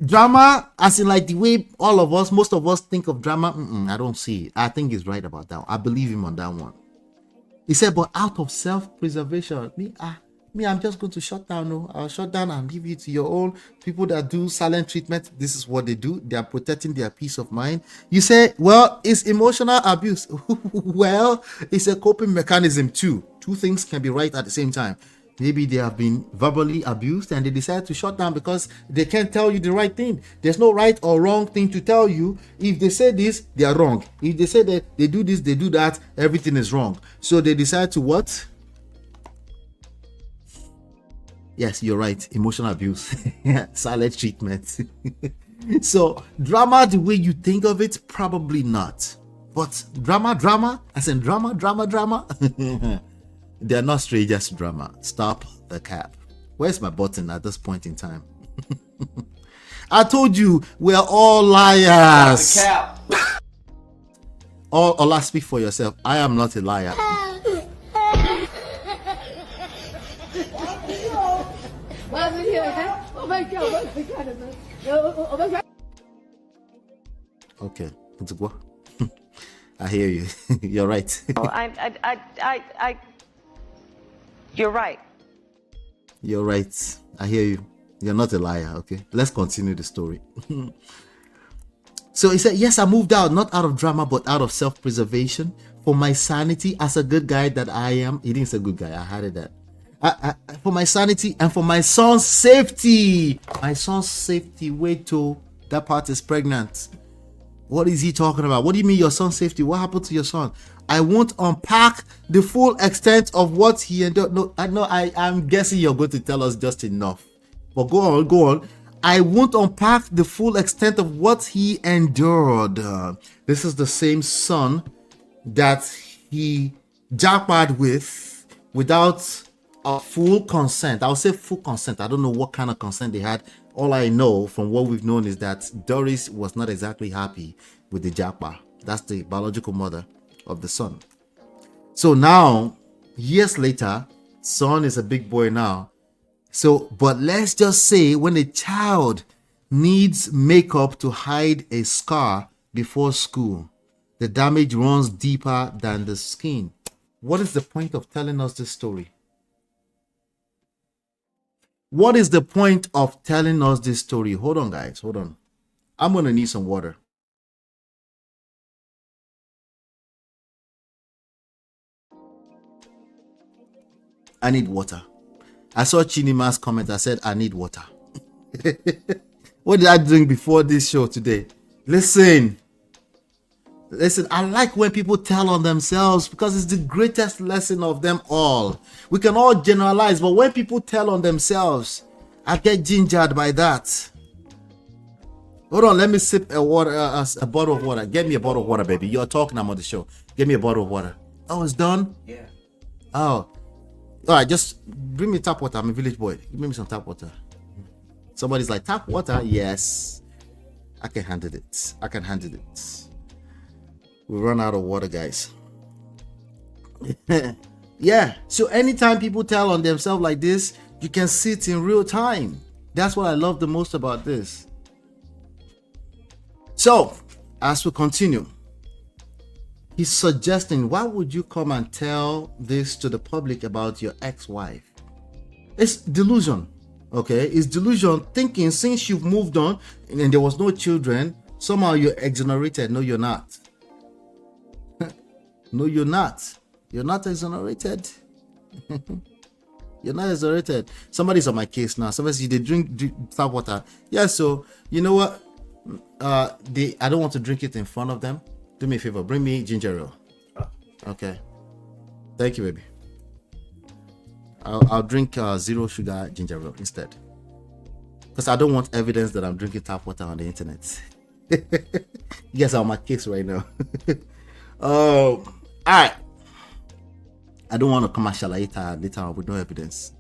drama, as in like the way all of us, most of us think of drama, I don't see it. I think he's right about that. I believe him on that one. He said, but out of self-preservation, I'm just going to shut down. No, I'll shut down and give you to your own people that do silent treatment. This is what they do. They are protecting their peace of mind. You say, well, it's emotional abuse. Well, it's a coping mechanism too. Two things can be right at the same time. Maybe they have been verbally abused and they decide to shut down because they can't tell you the right thing. There's no right or wrong thing to tell you. If they say this, they are wrong. If they say that they do this, they do that, everything is wrong. So they decide to what? Yes, you're right. Emotional abuse. Silent treatment. So drama, the way you think of it, probably not. But drama, as in drama. They're not strangers to drama. Stop the cap. Where's my button at this point in time? I told you, we're all liars. Stop the cap. Ola, speak for yourself. I am not a liar. Okay, I hear you. You're right. You're right. You're right. I hear you. You're not a liar. Okay, let's continue the story. So he said, yes, I moved out, not out of drama, but out of self-preservation for my sanity as a good guy that I am. He didn't say good guy. I had it that. For my sanity and for my son's safety. My son's safety. Wait till that part is pregnant. What is he talking about? What do you mean your son's safety? What happened to your son? I won't unpack the full extent of what he endured. No, I'm guessing you're going to tell us just enough. But go on. I won't unpack the full extent of what he endured. This is the same son that he jackpot with without a full consent. I'll say full consent. I don't know what kind of consent they had. All I know from what we've known is that Doris was not exactly happy with the jackpot. That's the biological mother of the son. So now, years later, son is a big boy now. So, but let's just say when a child needs makeup to hide a scar before school, the damage runs deeper than the skin. What is the point of telling us this story? What is the point of telling us this story? Hold on, guys. Hold on. I'm going to need some water. I need water. I saw Chinima's comment. I said, I need water. What did I drink before this show today? Listen, I like when people tell on themselves because it's the greatest lesson of them all. We can all generalize, but when people tell on themselves, I get gingered by that. Hold on, let me sip a bottle of water. Get me a bottle of water, baby. You're talking, I'm on the show. Give me a bottle of water. Oh, it's done? Yeah. Oh. All right, just bring me tap water. I'm a village boy. Give me some tap water. Somebody's like, tap water? Yes. I can handle it. We run out of water, guys. Yeah. So anytime people tell on themselves like this, you can see it in real time. That's what I love the most about this. So, as we continue, he's suggesting, why would you come and tell this to the public about your ex-wife? It's delusion, okay? It's delusion, thinking since you've moved on and there was no children, somehow you're exonerated. No, you're not. No, you're not. You're not exonerated. You're not exonerated. Somebody's on my case now. Somebody says they drink tap water. Yeah, so you know what? I don't want to drink it in front of them. Do me a favor, bring me ginger ale. Okay. Thank you, baby. I'll drink 0 sugar ginger ale instead. because I don't want evidence that I'm drinking tap water on the internet. You guys are on my case right now. All right. I don't want to commercialize it later on with no evidence.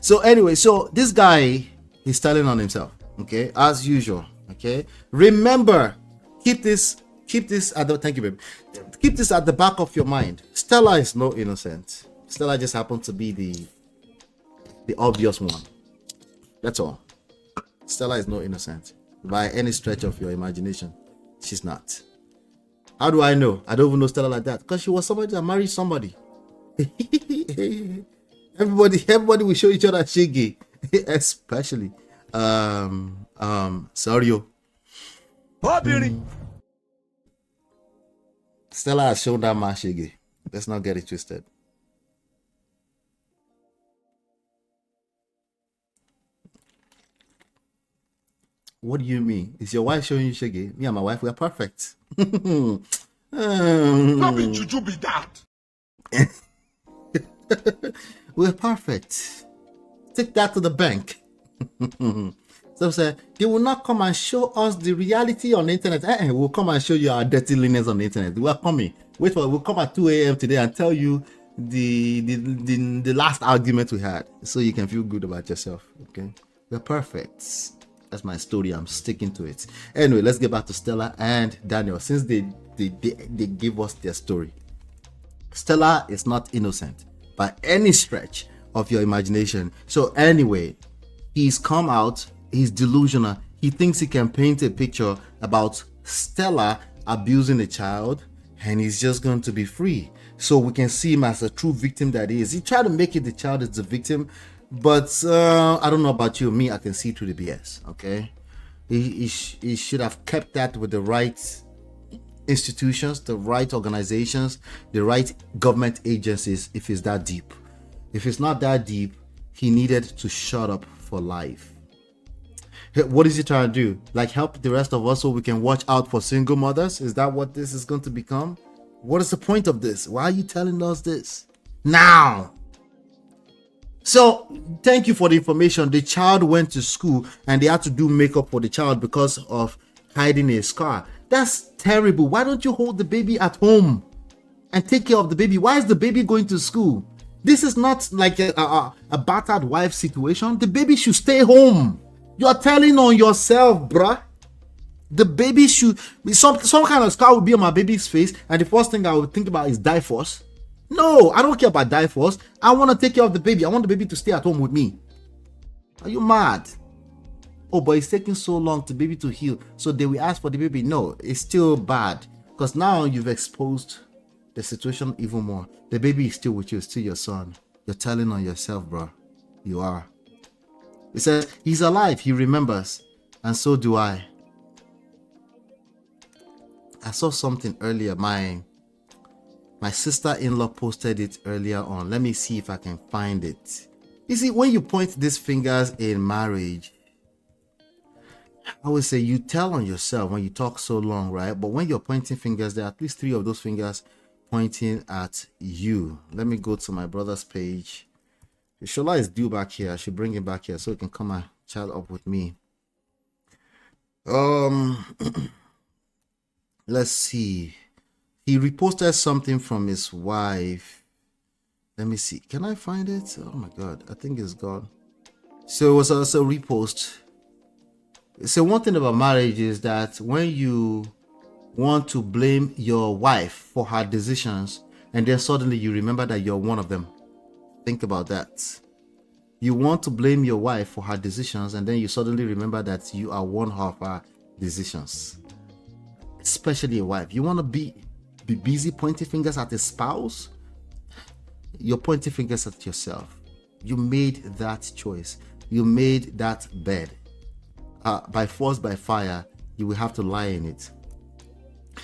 So anyway, so this guy, he's telling on himself, okay, as usual. Okay, remember, keep this at the, thank you, baby. Keep this at the back of your mind. Stella is no innocent. Stella just happened to be the obvious one. That's all. Stella is no innocent by any stretch of your imagination. She's not. How do I know? I don't even know Stella like that, because she was somebody that married somebody. everybody will show each other shiggy, especially sorry. Stella has shown that man shiggy. Let's not get it twisted. What do you mean? Is your wife showing you shiggy? Me and my wife, we are perfect. How big should you be that? We're perfect. Take that to the bank. So say they will not come and show us the reality on the internet. We'll come and show you our dirty linens on the internet. We are coming. Wait for it. We'll come at 2 a.m. today and tell you the last argument we had, so you can feel good about yourself. Okay, we're perfect. That's my story. I'm sticking to it. Anyway, let's get back to Stella and Daniel, since they gave us their story. Stella is not innocent by any stretch of your imagination. So anyway, he's come out, he's delusional. He thinks he can paint a picture about Stella abusing a child, and he's just going to be free. So we can see him as a true victim that he is. He tried to make it the child is the victim, but I don't know about you. Me, I can see through the BS. Okay, he should have kept that with the right institutions, the right organizations, the right government agencies. If it's that deep, if it's not that deep, he needed to shut up for life. What is he trying to do? Like help the rest of us so we can watch out for single mothers? Is that what this is going to become? What is the point of this? Why are you telling us this now? So thank you for the information. The child went to school and they had to do makeup for the child because of hiding a scar. That's terrible. Why don't you hold the baby at home and take care of the baby? Why is the baby going to school? This is not like a battered wife situation. The baby should stay home. You are telling on yourself, bruh. The baby should be some kind of scar will be on my baby's face, and the first thing I would think about is divorce. No, I don't care about divorce. I want to take care of the baby. I want the baby to stay at home with me. Are you mad? Oh, but it's taking so long to baby to heal, so they will ask for the baby. No, it's still bad, because now you've exposed the situation even more. The baby is still with you, still your son. You're telling on yourself, bro. You are. It says he's alive, he remembers, and so do I. I saw something earlier. My sister-in-law posted it earlier on. Let me see if I can find it. You see, when you point these fingers in marriage, I would say you tell on yourself when you talk so long, right? But when you're pointing fingers, there are at least 3 of those fingers pointing at you. Let me go to my brother's page. Shola is due back here. I should bring him back here so he can come and chat up with me. Let's see. He reposted something from his wife. Let me see. Can I find it? Oh my God. I think it's gone. So it was also a repost. So one thing about marriage is that when you want to blame your wife for her decisions, and then suddenly you remember that you're one of them. Think about that. You want to blame your wife for her decisions, and then you suddenly remember that you are one of her decisions. Especially a wife. You want to be busy pointing fingers at a spouse? You're pointing fingers at yourself. You made that choice. You made that bed. By force, by fire, you will have to lie in it.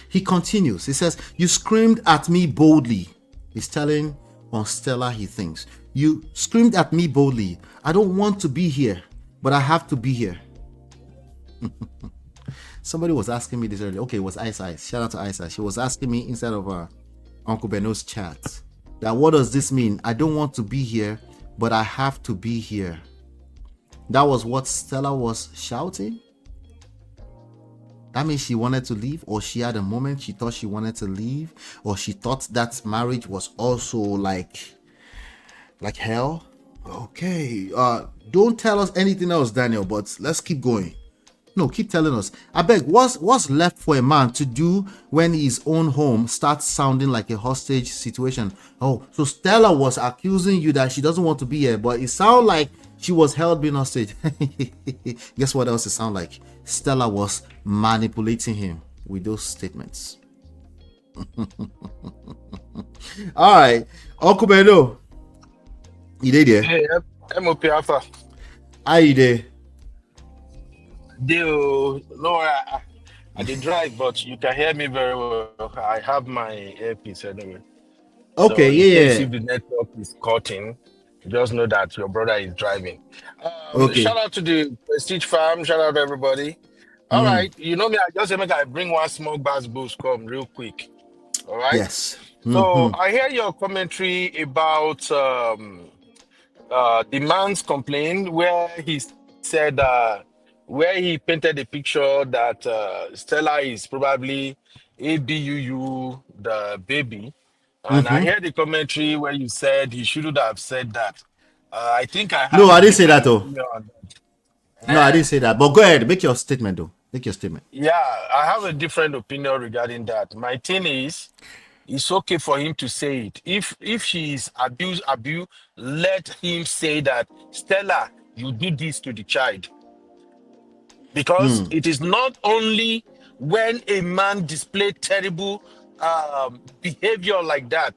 He continues. He says, you screamed at me boldly. He's telling on Stella, he thinks. You screamed at me boldly. I don't want to be here, but I have to be here. Somebody was asking me this earlier. Okay, it was Ice Ice. Shout out to Ice Ice. She was asking me inside of Uncle Beno's chat that what does this mean? I don't want to be here, but I have to be here. That was what Stella was shouting. That means she wanted to leave, or she had a moment she thought she wanted to leave, or she thought that marriage was also like hell. Okay. Don't tell us anything else, Daniel, but let's keep going. No, keep telling us. I beg, what's left for a man to do when his own home starts sounding like a hostage situation? Oh, so Stella was accusing you that she doesn't want to be here, but it sounds like she was held being hostage. Guess what else it sounds like? Stella was manipulating him with those statements. All right, Uncle Beno, you there? Hey, MOP Alpha. How you there? Deal. No, I did drive, but you can hear me very well. I have my earpiece anyway. Okay, So in case yeah. if the network is cutting, just know that your brother is driving. Okay. Shout out to the Prestige Farm. Shout out to everybody. All right. You know me, I just make I bring one small bass boost come real quick. All right. Yes. So I hear your commentary about the man's complaint where he said where he painted a picture that Stella is probably ABUU, the baby. And I hear the commentary where you said he shouldn't have said that. I think I No, have a I didn't say that different though. opinion on that. No, I Eh, didn't say that. But go ahead, make your statement though. Make your statement. yeah, I have a different opinion regarding that. My thing is, it's okay for him to say it. If she is abuse, let him say that, Stella, you did this to the child. Because it is not only when a man displays terrible behavior like that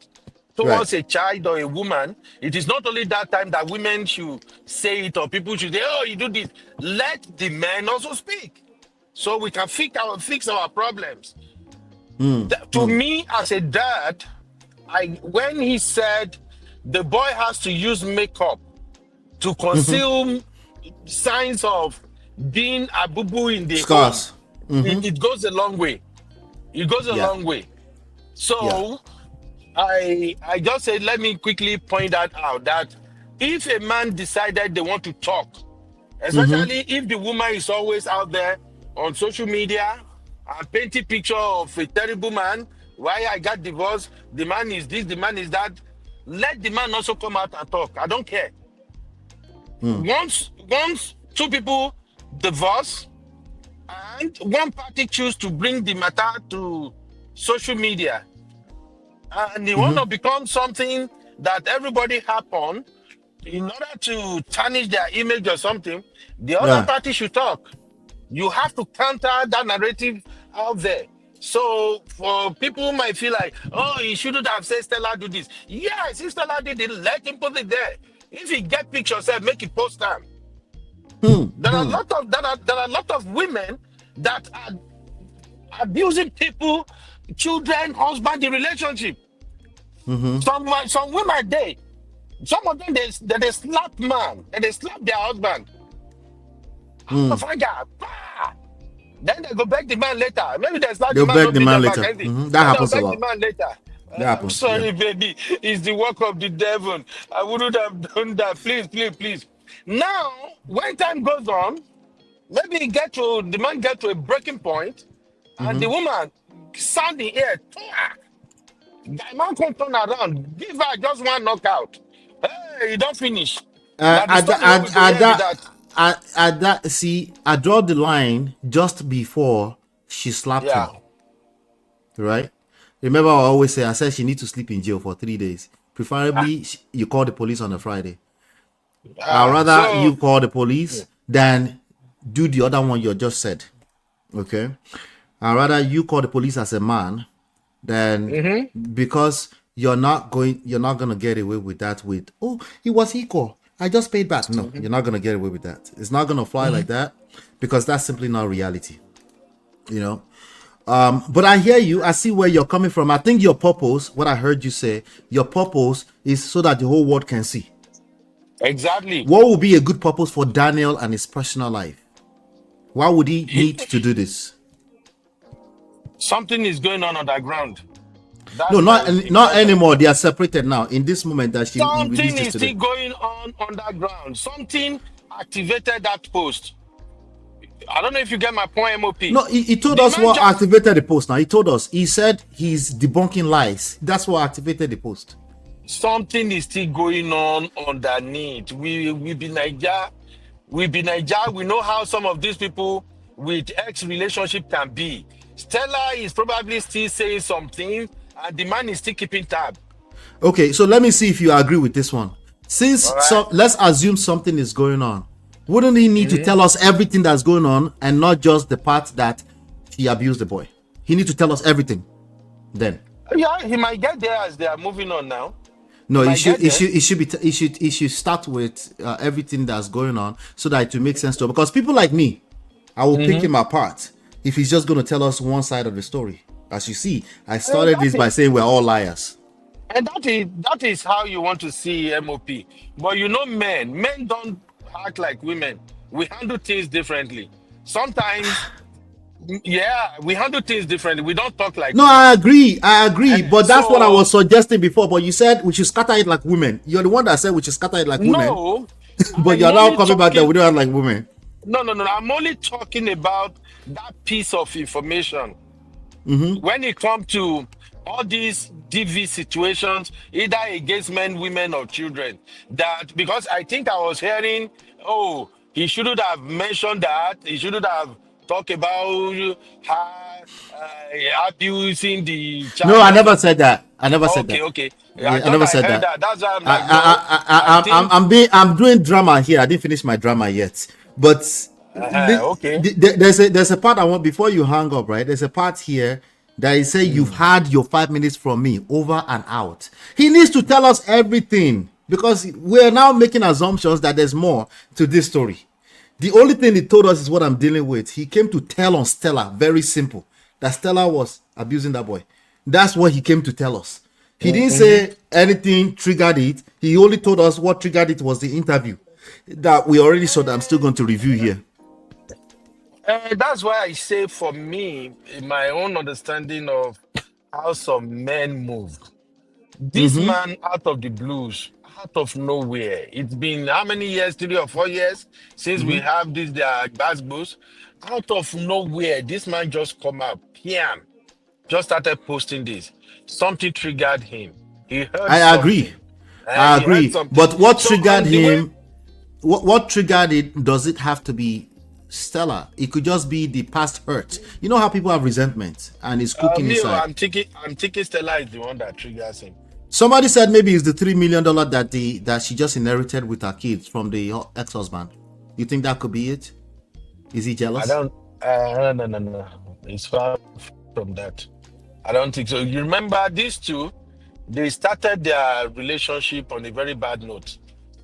Right. towards a child or a woman, it is not only that time that women should say it or people should say, oh, you do this. Let the men also speak so we can fix our problems. To me, as a dad, when he said the boy has to use makeup to conceal signs of being a boo-boo in the home, Scars. it goes a long way. It goes a Yeah. long way. Yeah. So I just said, let me quickly point that out, that if a man decided they want to talk, especially if the woman is always out there on social media and painting picture of a terrible man, why I got divorced, the man is this, the man is that, let the man also come out and talk. I don't care. Once two people divorce and one party choose to bring the matter to social media and they want to become something that everybody happen in order to tarnish their image or something, the other Yeah. party should talk. You have to counter that narrative out there. So for people who might feel like, oh, he shouldn't have said Stella do this. Yes, if Stella did it, let him put it there. If he get pictures, make it post them. There are a lot of women that are abusing people, children, husband in relationship. Some women some of them they slap man and they slap their husband. Oh, find out. Then they go back the man later. Maybe they slap the They'll man, beg no the beat man them back later. anything. That Then they'll happens a beg the lot. man later. That I'm happens. Yeah. sorry, baby. It's the work of the devil. I wouldn't have done that. Please, please, please. Now, when time goes on, maybe the man get to a breaking point, and the woman sound the air. The man can turn around, give her just one knockout. Hey, you don't finish. Now the story where we go here be that. At that, see, I draw the line just before she slapped Yeah. him. Right? Remember, I always say, I said she needs to sleep in jail for 3 days. Ah, Preferably, you call the police on a Friday. I'd rather so you call the police than do the other one you just said. Okay? I'd rather you call the police as a man than, because you're not gonna get away with that with, oh, it was equal, I just paid back. No, you're not gonna get away with that. It's not gonna fly like that, because that's simply not reality, you know. But I hear you. I see where you're coming from. I think your purpose, what I heard you say, your purpose is so that the whole world can see. exactly. What would be a good purpose for Daniel and his personal life? Why would he need to do this? Something is going on underground. No, That's not the not question. anymore. They are separated now. In this moment that he Something released this is today. still going on underground. Something activated that post. I don't know if you get my point, MOP. No, he told The us man what just activated the post. Now he told us. He said he's debunking lies. That's what activated the post. something is still going on underneath. We be Niger, we know how some of these people with ex relationship can be. Stella is probably still saying something, and the man is still keeping tab. Okay, so let me see if you agree with this one. All Since right. let's assume something is going on, wouldn't he need to tell us everything that's going on and not just the part that he abused the boy? He need to tell us everything. Then Yeah, he might get there as they are moving on now. no, Might get there. he should start with everything that's going on so that it will make sense to him. Because people like me, I will pick him apart if he's just going to tell us one side of the story. As you see, I started this by saying we're all liars. And that is how you want to see MOP. But you know, men don't act like women. We handle things differently. Sometimes, yeah, we handle things differently. We don't talk like No, women. I agree, but that's what I So was suggesting before. But you said we should scatter it like women. You're the one that said we should scatter it like women, no, but I'm you're now only coming back that talking. we don't have like women. No. I'm only talking about that piece of information. When it comes to all these DV situations, either against men, women, or children, that because I think I was hearing, oh, he shouldn't have mentioned that. He shouldn't have talked about her abusing the No, child I or never said something. that. I never said Okay, that. okay. I Yeah, I thought never I said heard that. that. That's why I'm I, like, no. I think. I'm doing drama here. I didn't finish my drama yet, but Okay. there's a part I want before you hang up. Right, there's a part here that he say you've had your 5 minutes from me over and out. He needs to tell us everything because we're now making assumptions that there's more to this story. The only thing he told us is what I'm dealing with. He came to tell on Stella, very simple, that Stella was abusing that boy. That's what he came to tell us. He didn't say anything triggered it. He only told us what triggered it was the interview that we already saw that I'm still going to review here. That's why I say, for me, in my own understanding of how some men move, this man out of the blues, out of nowhere. It's been how many years, 3 or 4 years, since we have this gas boost. Out of nowhere, this man just come out, PM, just started posting this. Something triggered him. He heard I agree. something. I He heard agree. something. But what So, triggered and the way, him, what triggered it, does it have to be Stella? It could just be the past hurt. You know how people have resentment and it's cooking me, inside. I'm thinking Stella is the one that triggers him. Somebody said maybe it's the $3 million that she just inherited with her kids from the ex-husband. You think that could be it? Is he I jealous? don't. No. It's far from that. I don't think so. You remember these two? They started their relationship on a very bad note.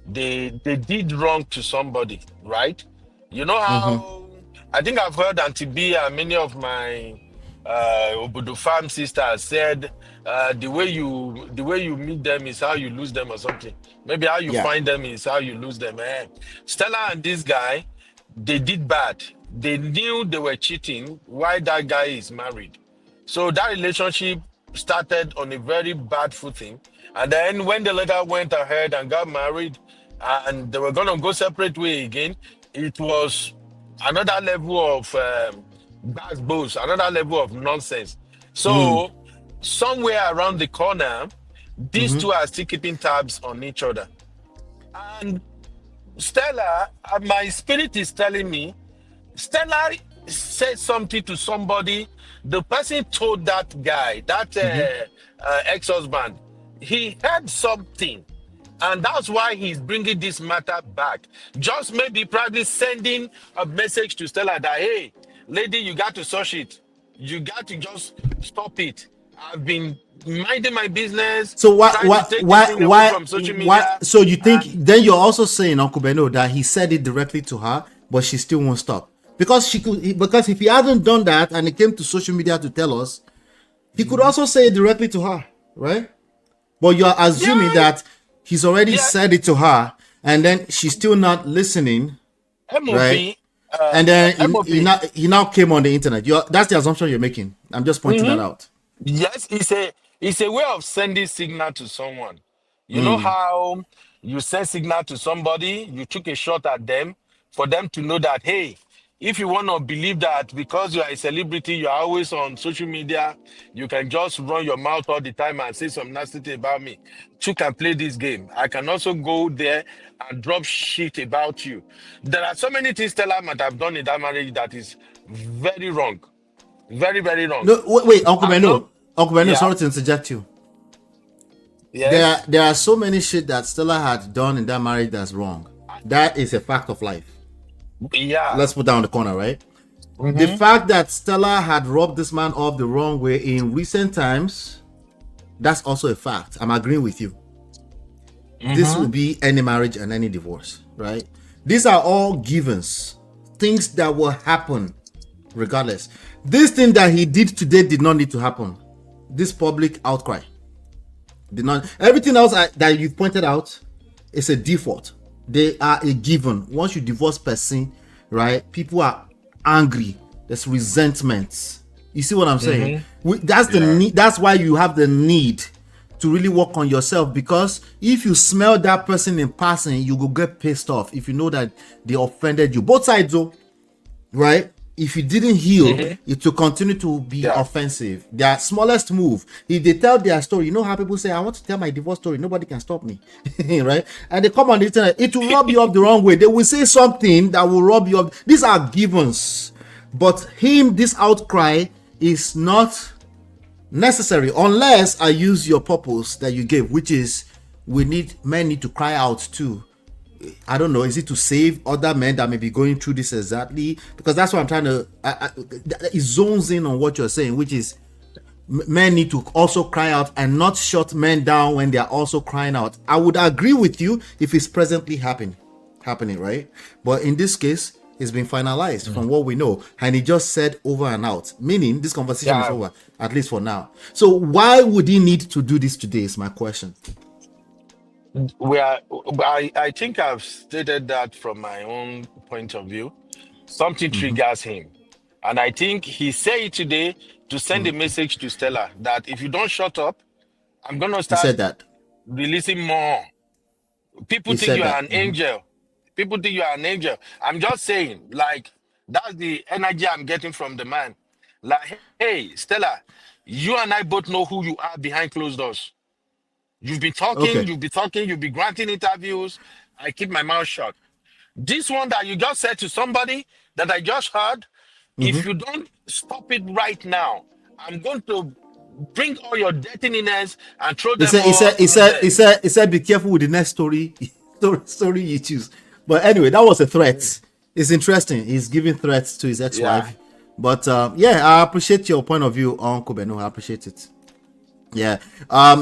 They did wrong to somebody, right? You know how I think I've heard Auntie B and many of my Obodo farm sisters said the way you meet them is how you lose them or something. Maybe how you Yeah. find them is how you lose them. Stella and this guy, they did bad. They knew they were cheating. Why that guy is married? So that relationship started on a very bad footing. And then when the later went ahead and got married and they were going to go separate way again, it was another level of boast, another level of nonsense. So somewhere around the corner, these two are still keeping tabs on each other. And Stella, my spirit is telling me, Stella said something to somebody. The person told that guy, that ex-husband, he heard something. And that's why he's bringing this matter back. Just maybe probably sending a message to Stella that, hey, lady, you got to search it. You got to just stop it. I've been minding my business, So trying to take this thing away from social media. so you think then you're also saying, Uncle Beno, that he said it directly to her, but she still won't stop because because if he hadn't done that and he came to social media to tell us, he could also say it directly to her, right? But you're assuming Yeah, that he's already yeah. said it to her, and then she's still not listening, right? MOP, And then MOP. he now came on the internet. That's the assumption you're making. I'm just pointing that out. Yes, it's a way of sending signal to someone. You know how you send signal to somebody, you took a shot at them, for them to know that, hey, if you want to believe that because you are a celebrity, you are always on social media, you can just run your mouth all the time and say some nasty thing about me. You can play this game. I can also go there and drop shit about you. There are so many things Stella might have done in that marriage that is very wrong. Very, very wrong. No, wait, Uncle I'm not, Beno. Uncle Beno, yeah, sorry to interject you. yes, There are so many shit that Stella had done in that marriage that's wrong. That is a fact of life. yeah. Let's put that on the corner, right? The Mm-hmm. fact that Stella had rubbed this man off the wrong way in recent times, that's also a fact. I'm agreeing with you. This will Mm-hmm. be any marriage and any divorce, right? These are all givens, things that will happen regardless. This thing that he did today did not need to happen. This public outcry did not. Everything else that you pointed out is a default. They are a given. Once you divorce person, right? People are angry. There's resentment. You see what I'm saying? That's the Yeah. need. That's why you have the need to really work on yourself, because if you smell that person in passing, you will get pissed off if you know that they offended you. Both sides, though, right? If you didn't heal, it will continue to be Yeah. offensive. Their smallest move, if they tell their story, you know how people say, I want to tell my divorce story, nobody can stop me. Right? And they come on the internet, it will rub you up the wrong way. They will say something that will rub you up. These are givens. But this outcry is not necessary unless I use your purpose that you gave, which is men need to cry out too. I don't know, is it to save other men that may be going through this exactly? Because that's what I'm trying to, it zones in on what you're saying, which is men need to also cry out and not shut men down when they are also crying out. I would agree with you if it's presently happening, right? But in this case, it's been finalized from what we know, and he just said over and out, meaning this conversation is Yeah. over, at least for now. So why would he need to do this today is my question. I think I've stated that from my own point of view. Something triggers him. And I think he said it today to send a message to Stella that if you don't shut up, I'm going to He start said that. releasing more. People He think said you are that. an angel. People think you are an angel. I'm just saying, like, that's the energy I'm getting from the man. Like, hey, Stella, you and I both know who you are behind closed doors. Okay. You've been talking, you've been granting interviews. I keep my mouth shut. This one that you just said to somebody that I just heard, if you don't stop it right now, I'm going to bring all your dirtiness and throw He them said, he all said, he out said, there. he said, he said, be careful with the next story you choose. But anyway, that was a threat. It's interesting. He's giving threats to his Yeah. ex-wife. But yeah, I appreciate your point of view, Uncle Beno. I appreciate it. Yeah.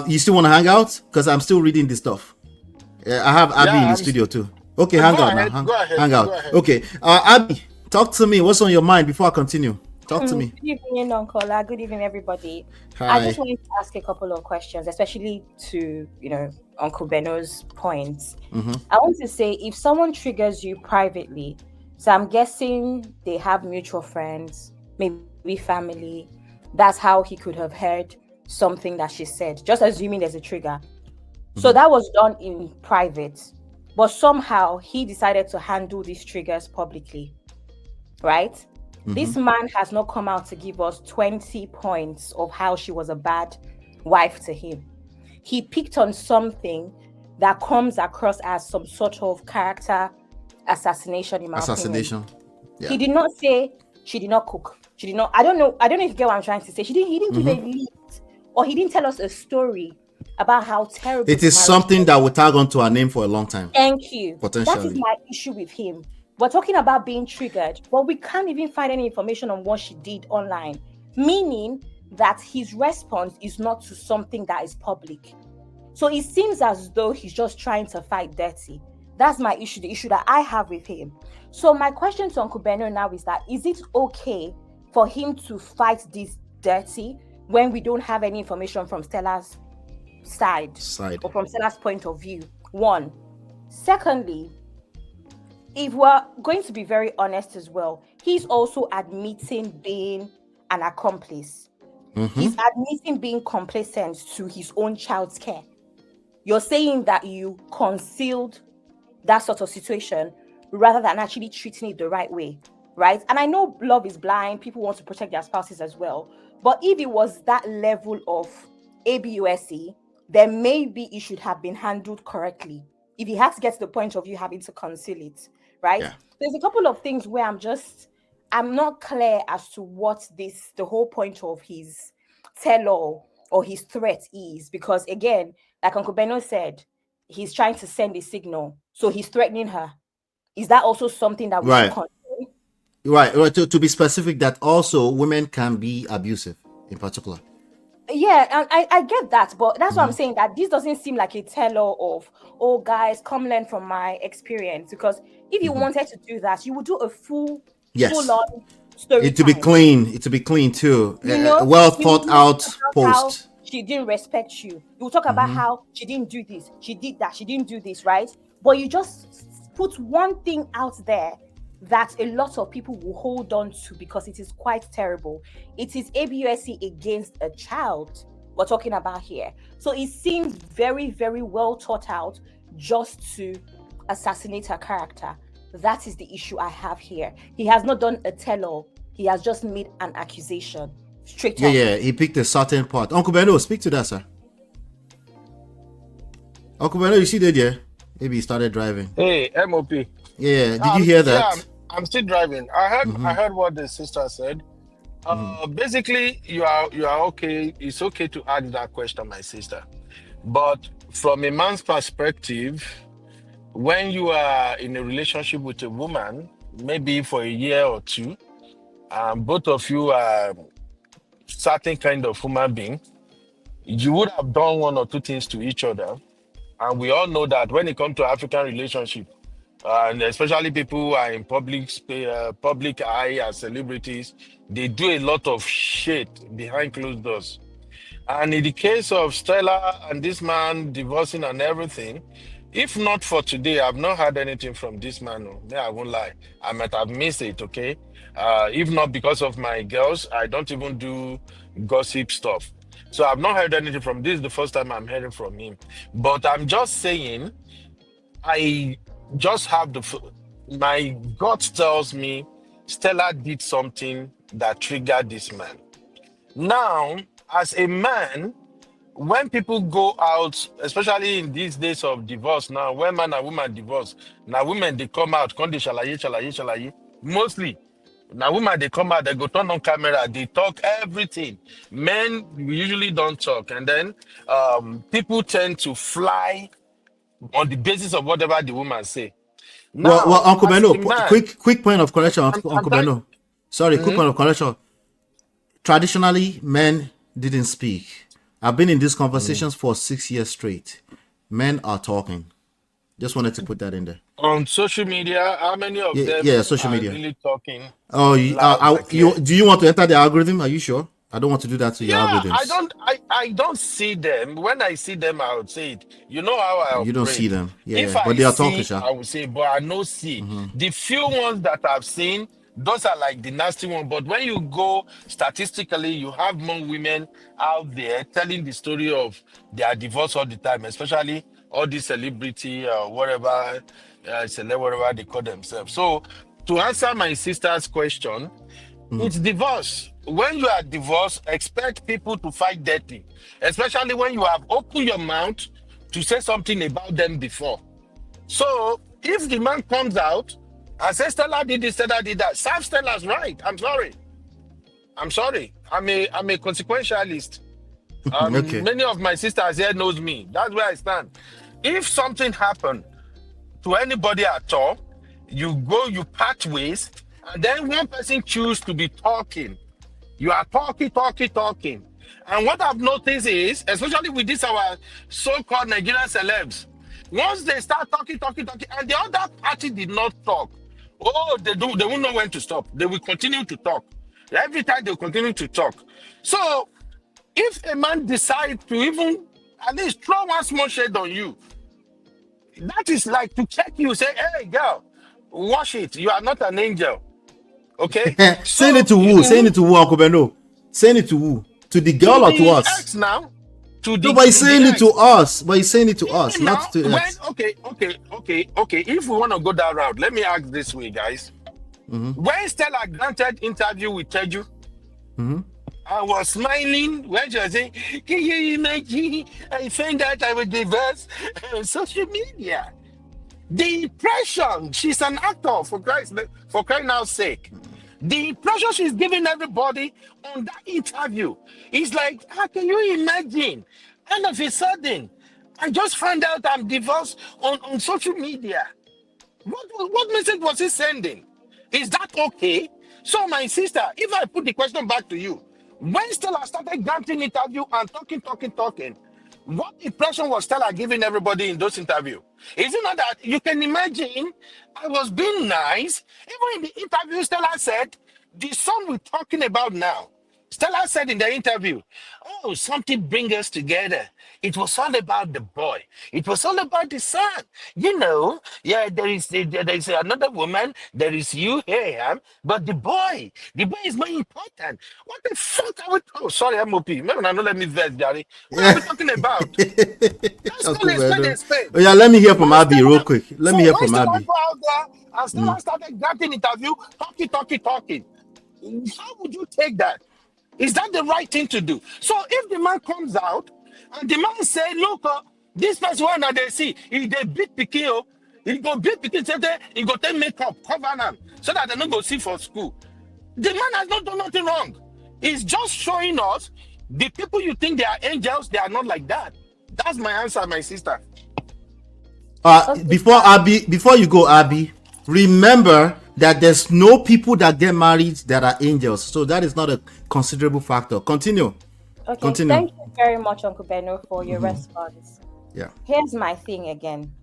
You still want to hang out? Because I'm still reading this stuff. Yeah, I have Abby in Yeah, the I'm studio too. Okay, hang go out now. ahead, go ahead, Hang go out. ahead. Okay. Abby, talk to me. What's on your mind before I continue? Talk to me. Good evening, Uncle Ola. Good evening, everybody. I just Hi. wanted to ask a couple of questions, especially to, Uncle Beno's points. I want to say, if someone triggers you privately, so I'm guessing they have mutual friends, maybe family, that's how he could have heard something that she said, just assuming there's a trigger. So that was done in private, but somehow he decided to handle these triggers publicly, right? This man has not come out to give us 20 points of how she was a bad wife to him. He picked on something that comes across as some sort of character assassination, in my opinion. Assassination. Yeah. He did not say she did not cook. She did not. I don't know if you get what I'm trying to say. He didn't give a lead, or he didn't tell us a story about how terrible It the is marriage something was. that will tag onto our name for a long time. Thank you. That is Potentially. my issue with him. We're talking about being triggered, but we can't even find any information on what she did online, meaning that his response is not to something that is public. So it seems as though he's just trying to fight dirty. That's my issue, the issue that I have with him. So my question to Uncle Beno now is that, is it okay for him to fight this dirty when we don't have any information from Stella's side or from Stella's point of view? One. Secondly, if we're going to be very honest as well, he's also admitting being an accomplice. He's admitting being complacent to his own child's care. You're saying that you concealed that sort of situation, rather than actually treating it the right way, right? And I know love is blind, people want to protect their spouses as well, but if it was that level of abuse, then maybe it should have been handled correctly. If he has to get to the point of you having to conceal it, right? Yeah. There's a couple of things where I'm not clear as to what the whole point of his tell-all or his threat is, because again, like Uncle Beno said, he's trying to send a signal, so he's threatening her. Is that also something that we should Right. consider? Right. To be specific, that also women can be abusive in particular. Yeah, and I get that, but that's what I'm saying, that this doesn't seem like a tell-all of, oh guys, come learn from my experience. Because if you wanted to do that, you would do a full Yes. on story It to be time. clean. It to be clean too. You know, Well you thought will out talk about how post. she didn't respect you. You will talk about how she didn't do this, she did that, she didn't do this, right? But you just put one thing out there that a lot of people will hold on to because it is quite terrible. It is abuse against a child we're talking about here. So it seems very, very well thought out just to assassinate her character. That is the issue I have here. He has not done a tell-all. He has just made an accusation straight up. Yeah. He picked a certain part. Uncle Beno, speak to that, sir. Uncle Beno, you see that? Yeah. Maybe he started driving. Hey, MOP. Yeah. Did you hear that? Yeah, I'm still driving. I heard what the sister said. Basically, you are okay. It's okay to ask that question, my sister. But from a man's perspective, when you are in a relationship with a woman, maybe for a year or two, both of you are certain kind of human being, you would have done one or two things to each other. And we all know that when it comes to African relationship, and especially people who are in public eye as celebrities, they do a lot of shit behind closed doors. And in the case of Stella and this man divorcing and everything, if not for today, I've not heard anything from this man. No, yeah, I won't lie. I might have missed it, okay? If not because of my girls, I don't even do gossip stuff. So I've not heard anything from this. Is the first time I'm hearing from him. But I'm just saying, I just have my gut tells me Stella did something that triggered this man. Now, as a man, when people go out, especially in these days of divorce now, when man and woman divorce, now women they come out, come they shalaye. Mostly, now women they come out, they go turn on camera, they talk everything. Men we usually don't talk, and then people tend to fly on the basis of whatever the woman say. Well, Now, Uncle as Beno, a man, quick point of correction, I'm Uncle trying. Beno. Sorry, quick point of correction. Traditionally, men didn't speak. I've been in these conversations for 6 years straight. Men are talking. Just wanted to put that in there. On social media, how many of them Yeah, social are media. really talking Oh, loud and clear? do you want to enter the algorithm? Are you sure? I don't want to do that to your Yeah, algorithms. I don't see them. When I see them, I would say it. You know how I You don't see operate. them. If Yeah, I but they are talking, see, sha. I would say, but I no see. The few ones that I've seen, those are like the nasty one. But when you go statistically, you have more women out there telling the story of their divorce all the time, especially all these celebrity whatever, whatever they call themselves. So to answer my sister's question, it's divorce. When you are divorced, expect people to fight dirty, especially when you have opened your mouth to say something about them before. So if the man comes out and says Stella did this, Stella did that, serve Stella's right. I'm sorry. I'm a consequentialist. Okay. Many of my sisters here knows me. That's where I stand. If something happened to anybody at all, you go, you part ways, and then one person choose to be talking. You are talking. And what I've noticed is, especially with this our so-called Nigerian celebs, once they start talking, and the other party did not talk, they won't know when to stop. They will continue to talk. Every time they will continue to talk. So if a man decides to even at least throw one small shade on you, that is like to check you, say, hey girl, wash it. You are not an angel. Okay? Saying So it to who? Saying it to who, Uncle Beno? Saying it to who? To the girl or to the us? ex now, to No, the but he's saying it end. to us. But he's saying it to us, Now, not to when us. okay. If we want to go that route, let me ask this way, guys. When Stella granted interview with Teju, I was smiling when she was saying, "Can you imagine? I found out I was divorced on social media." The impression, she's an actor for crying out sake. The impression she's giving everybody on that interview is like, how can you imagine? All of a sudden, I just found out I'm divorced on social media. What message was he sending? Is that okay? So, my sister, if I put the question back to you, when Stella started granting interview and talking, what impression was Stella giving everybody in those interviews? Is it not that you can imagine I was being nice? Even in the interview, Stella said, the son we're talking about now. Stella said in the interview, "Oh, something bring us together. It was all about the boy. It was all about the son. Yeah, there is another woman. There is you here, but the boy is more important. What the fuck are we? Oh, sorry, MOP. Maybe not let me verse, Daddy. What are Yeah. we talking about? Let's call Uncle a spade Bedo. a spade. Oh, yeah, let me hear from Why Abby real Stella? quick. Let So me hear why from Stella Abby. go out there and Stella started granting interview, talking? How would you take that? Is that the right thing to do? So if the man comes out and the man say, look, this person one that they see, if they beat Pikin, he go beat Pikin, he go take makeup, cover them, so that they don't go see for school. The man has not done nothing wrong. He's just showing us the people you think they are angels, they are not like that. That's my answer, my sister. Okay. Before you go, Abby, remember that there's no people that get married that are angels. So that is not a considerable factor. Continue. Okay. Continue. Thank you very much, Uncle Beno, for your response. Yeah. Here's my thing again.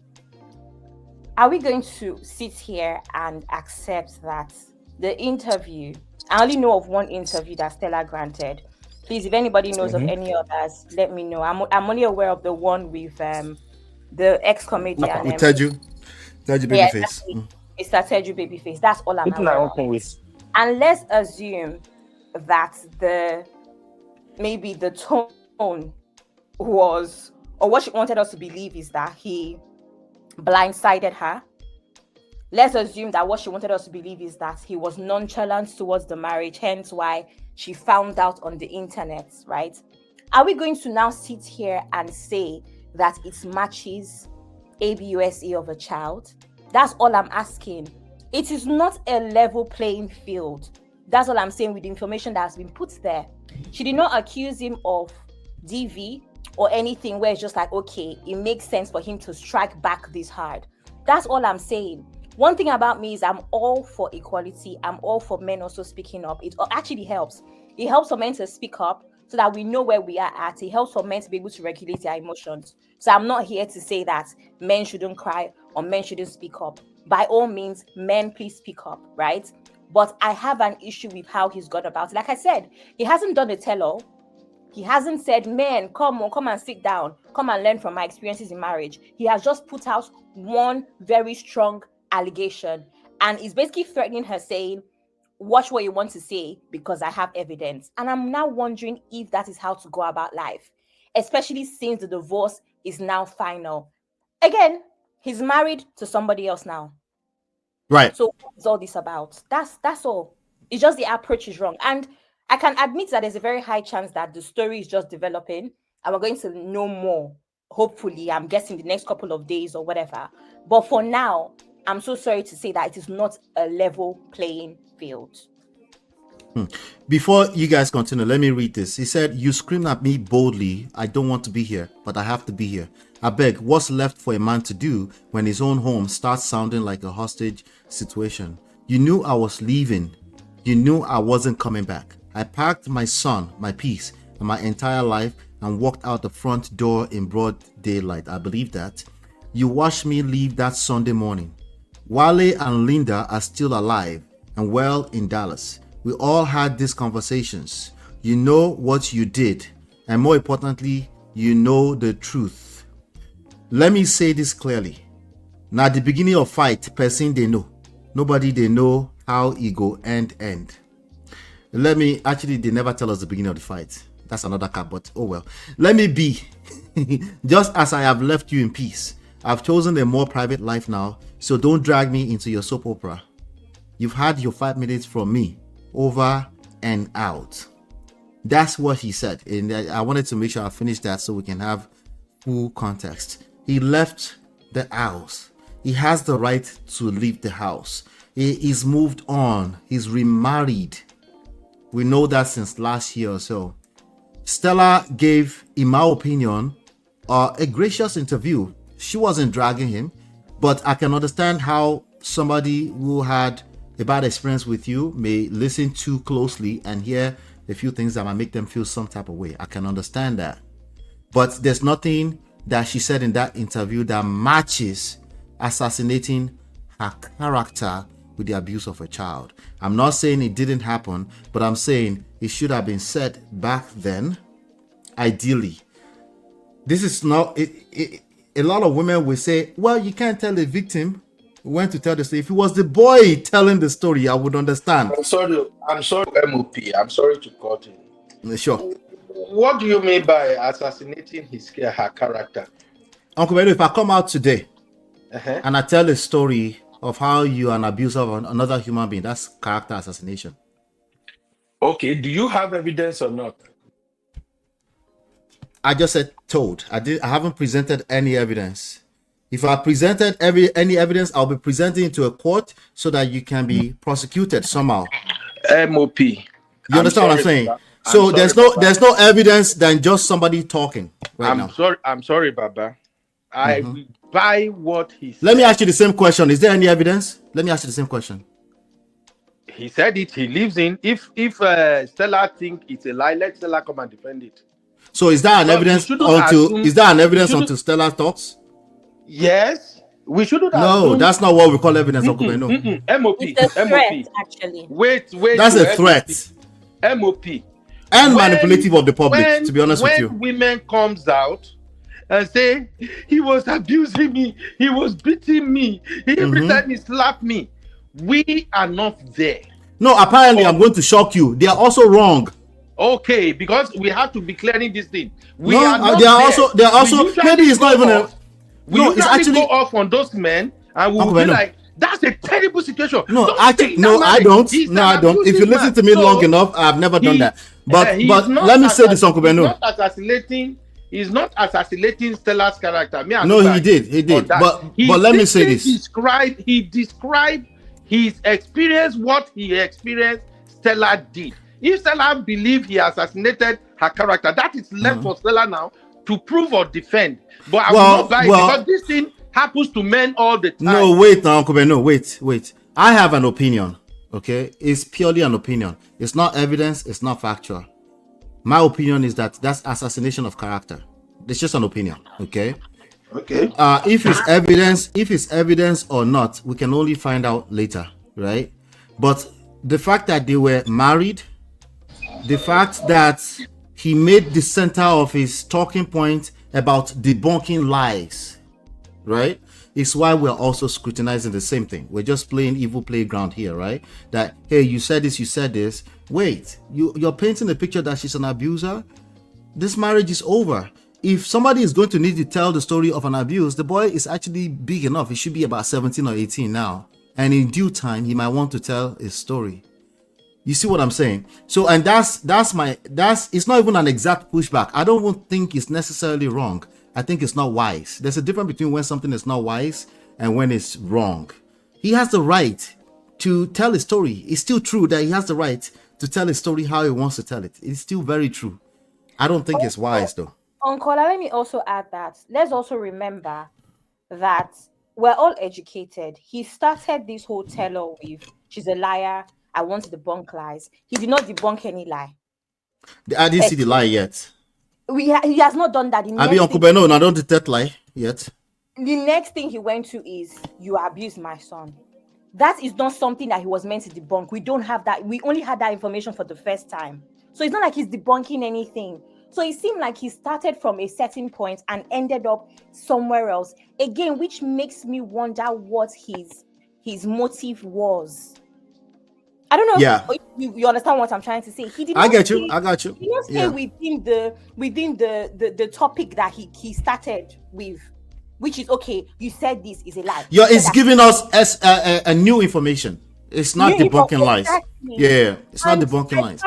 Are we going to sit here and accept that the interview, I only know of one interview that Stella granted. Please, if anybody knows of any others, let me know. I'm only aware of the one with the ex-comedian. We tell you. Yeah, Babyface. exactly. Mr. Teju Babyface. That's all I'm People are aware of. open with. And let's assume that maybe the tone was, or what she wanted us to believe is that he blindsided her. Let's assume that what she wanted us to believe is that he was nonchalant towards the marriage, hence why she found out on the internet, right? Are we going to now sit here and say that it matches ABUSE of a child? That's all I'm asking. It is not a level playing field. That's all I'm saying with the information that has been put there. She did not accuse him of DV or anything where it's just like, okay, it makes sense for him to strike back this hard. That's all I'm saying. One thing about me is I'm all for equality. I'm all for men also speaking up. It actually helps. It helps for men to speak up so that we know where we are at. It helps for men to be able to regulate their emotions. So I'm not here to say that men shouldn't cry or men shouldn't speak up. By all means, men, please speak up, right? But I have an issue with how he's gone about it. Like I said, he hasn't done a tell-all. He hasn't said, "Men, come and sit down. Come and learn from my experiences in marriage." He has just put out one very strong allegation and is basically threatening her, saying, "Watch what you want to say because I have evidence." And I'm now wondering if that is how to go about life, especially since the divorce is now final. Again, he's married to somebody else now. Right. So what's all this about? That's all. It's just the approach is wrong. And I can admit that there's a very high chance that the story is just developing and we're going to know more. Hopefully, I'm guessing the next couple of days or whatever. But for now, I'm so sorry to say that it is not a level playing field. Before you guys continue, let me read this. He said, "You screamed at me boldly. I don't want to be here, but I have to be here. I beg, what's left for a man to do when his own home starts sounding like a hostage situation? You knew I was leaving. You knew I wasn't coming back. I packed my son, my peace, and my entire life and walked out the front door in broad daylight. I believe that. You watched me leave that Sunday morning. Wale and Linda are still alive and well in Dallas. We all had these conversations. You know what you did, and more importantly, you know the truth. Let me say this clearly. Now, the beginning of fight, person they know. Nobody they know how it go end. They never tell us the beginning of the fight. That's another cat, but oh well. Let me be. Just as I have left you in peace, I've chosen a more private life now, so don't drag me into your soap opera. You've had your 5 minutes from me. Over and out. That's what he said. And I wanted to make sure I finished that so we can have full context. He left the house. He has the right to leave the house. He's moved on. He's remarried. We know that since last year or so. Stella gave, in my opinion, a gracious interview. She wasn't dragging him, but I can understand how somebody who had a bad experience with you may listen too closely and hear a few things that might make them feel some type of way. I can understand that. But there's nothing that she said in that interview that matches assassinating her character with the abuse of a child. I'm not saying it didn't happen, but I'm saying it should have been said back then, ideally. This is not... a lot of women will say, well, you can't tell a victim when to tell the story. If it was the boy telling the story, I would understand. I'm sorry, MOP. I'm sorry to cut in. Sure. What do you mean by assassinating her character? Uncle Bedo, if I come out today and I tell a story of how you are an abuser of another human being, that's character assassination. Okay, do you have evidence or not? I just said told. I haven't presented any evidence. If I presented any evidence, I'll be presenting it to a court so that you can be prosecuted somehow. MOP. You understand what I'm saying? So there's no evidence than just somebody talking now. I'm sorry, Baba. I buy what he said. Let me ask you the same question. Is there any evidence? Let me ask you the same question. He said it. He lives in. If Stella think it's a lie, let Stella come and defend it. So is that an evidence until Stella talks? Yes. We shouldn't. No, that's not what we call evidence. MOP. It's a threat, actually. Wait. That's a threat. MOP. And manipulative of the public, to be honest with you. When women comes out and say, he was abusing me, he was beating me, every time he slapped me, we are not there. No, apparently I'm going to shock you. They are also wrong. Okay, because we have to be clearing this thing. They are also maybe it's not even a... It's actually go off on those men and we will be like, that's a terrible situation. I don't. If you listen to me long enough, I've never done that. But let me say this, Uncle Beno. He's not assassinating Stella's character. He did. But let me say this. He described his experience, what he experienced, Stella did. If Stella believed he assassinated her character, that is left for Stella now to prove or defend. But I will not buy it because this thing happens to men all the time. No, wait now, Uncle Ben. No, wait. I have an opinion, okay? It's purely an opinion. It's not evidence. It's not factual. My opinion is that that's assassination of character. It's just an opinion, okay? Okay. If it's evidence or not, we can only find out later, right? But the fact that they were married, the fact that he made the center of his talking point about debunking lies, right, is why we're also scrutinizing the same thing. We're just playing evil playground here, right? That, hey, you said this. Wait, you're painting a picture that she's an abuser. This marriage is over. If somebody is going to need to tell the story of an abuse, the boy is actually big enough. He should be about 17 or 18 now. And in due time, he might want to tell his story. You see what I'm saying? So, and that's it's not even an exact pushback. I don't even think it's necessarily wrong. I think it's not wise. There's a difference between when something is not wise and when it's wrong. He has the right to tell his story. It's still true that he has the right to tell his story how he wants to tell it. It's still very true. I don't think it's wise though. Uncle, let me also add that. Let's also remember that we're all educated. He started this whole tell-all with, she's a liar, I want to debunk lies. He did not debunk any lie. I didn't see the lie yet. He has not done that. I mean, Uncle Beno, I don't detect lie yet. The next thing he went to is, you abused my son. That is not something that he was meant to debunk. We don't have that. We only had that information for the first time. So it's not like he's debunking anything. So it seemed like he started from a certain point and ended up somewhere else. Again, which makes me wonder what his motive was. I don't know Yeah. if you understand what I'm trying to say. He did I not get you. stay- I got you. He did not stay Yeah. within the topic that he started with, which is okay. You said this is a lie. Yeah, You said it's that- giving us a new information. It's not New debunking info- lies. exactly. Yeah, it's not And debunking lies.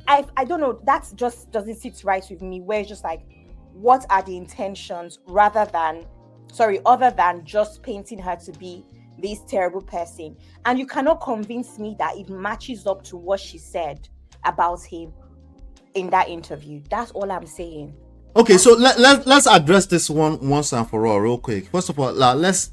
I don't know. That just doesn't sit right with me. Where it's just like, what are the intentions other than just painting her to be this terrible person? And you cannot convince me that it matches up to what she said about him in that interview. That's all I'm saying. Okay, so let's address this one once and for all, real quick. First of all, let's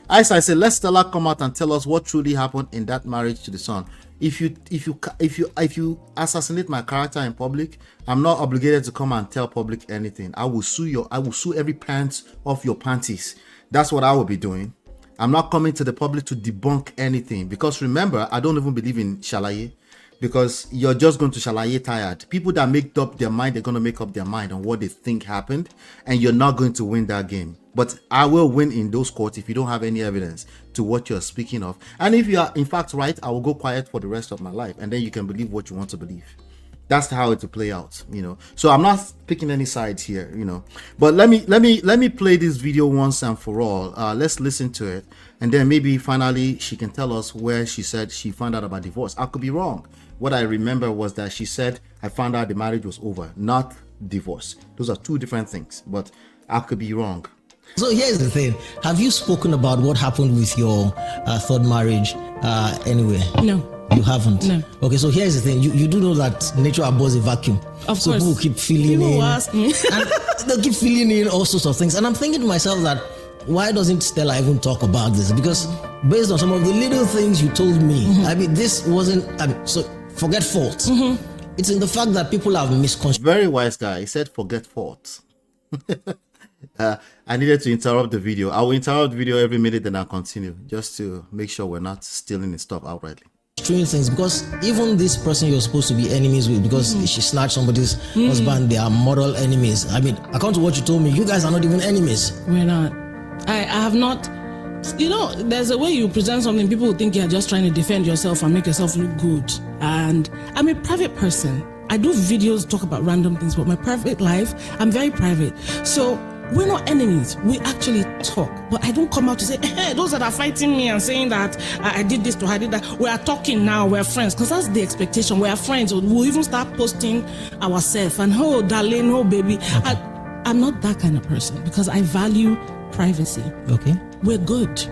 as I said, let Stella come out and tell us what truly happened in that marriage to the son. If you assassinate my character in public, I'm not obligated to come and tell public anything. I will sue every pants off your panties. That's what I will be doing. I'm not coming to the public to debunk anything, because remember, I don't even believe in shalaye, because you're just going to shalaye tired. People that make up their mind, they're going to make up their mind on what they think happened, and you're not going to win that game. But I will win in those courts if you don't have any evidence to what you're speaking of. And if you are in fact right, I will go quiet for the rest of my life, and then you can believe what you want to believe. That's how it will play out, So I'm not picking any sides here, But let me play this video once and for all. Let's listen to it, and then maybe finally she can tell us where she said she found out about divorce. I could be wrong. What I remember was that she said, I found out the marriage was over, not divorce. Those are two different things, but I could be wrong. So here's the thing. Have you spoken about what happened with your third marriage anywhere? No. You haven't? No. Okay, so here's the thing. You do know that nature abhors a vacuum. Of so course. People keep filling People in. will ask me. And they'll keep filling in all sorts of things. And I'm thinking to myself that, why doesn't Stella even talk about this? Because based on some of the little things you told me, I mean, this wasn't, so forget fault. It's in the fact that people have misconstrued. Very wise guy. He said, forget fault. I needed to interrupt the video. I will interrupt the video every minute, then I'll continue, just to make sure we're not stealing his stuff outrightly. Things, because even this person you're supposed to be enemies with, because she snatched somebody's husband, they are mortal enemies. I mean, according to what you told me, you guys are not even enemies. We're not. I have not. There's a way you present something, people will think you're just trying to defend yourself and make yourself look good. And I'm a private person. I do videos, talk about random things, but my private life, I'm very private. So we're not enemies. We actually talk. But I don't come out to say, hey, those that are fighting me and saying that I did this to her, I did that. We are talking now, we're friends. Because that's the expectation. We are friends. We'll even start posting ourselves. And oh, darling, oh, baby. I'm not that kind of person, because I value privacy. Okay. We're good.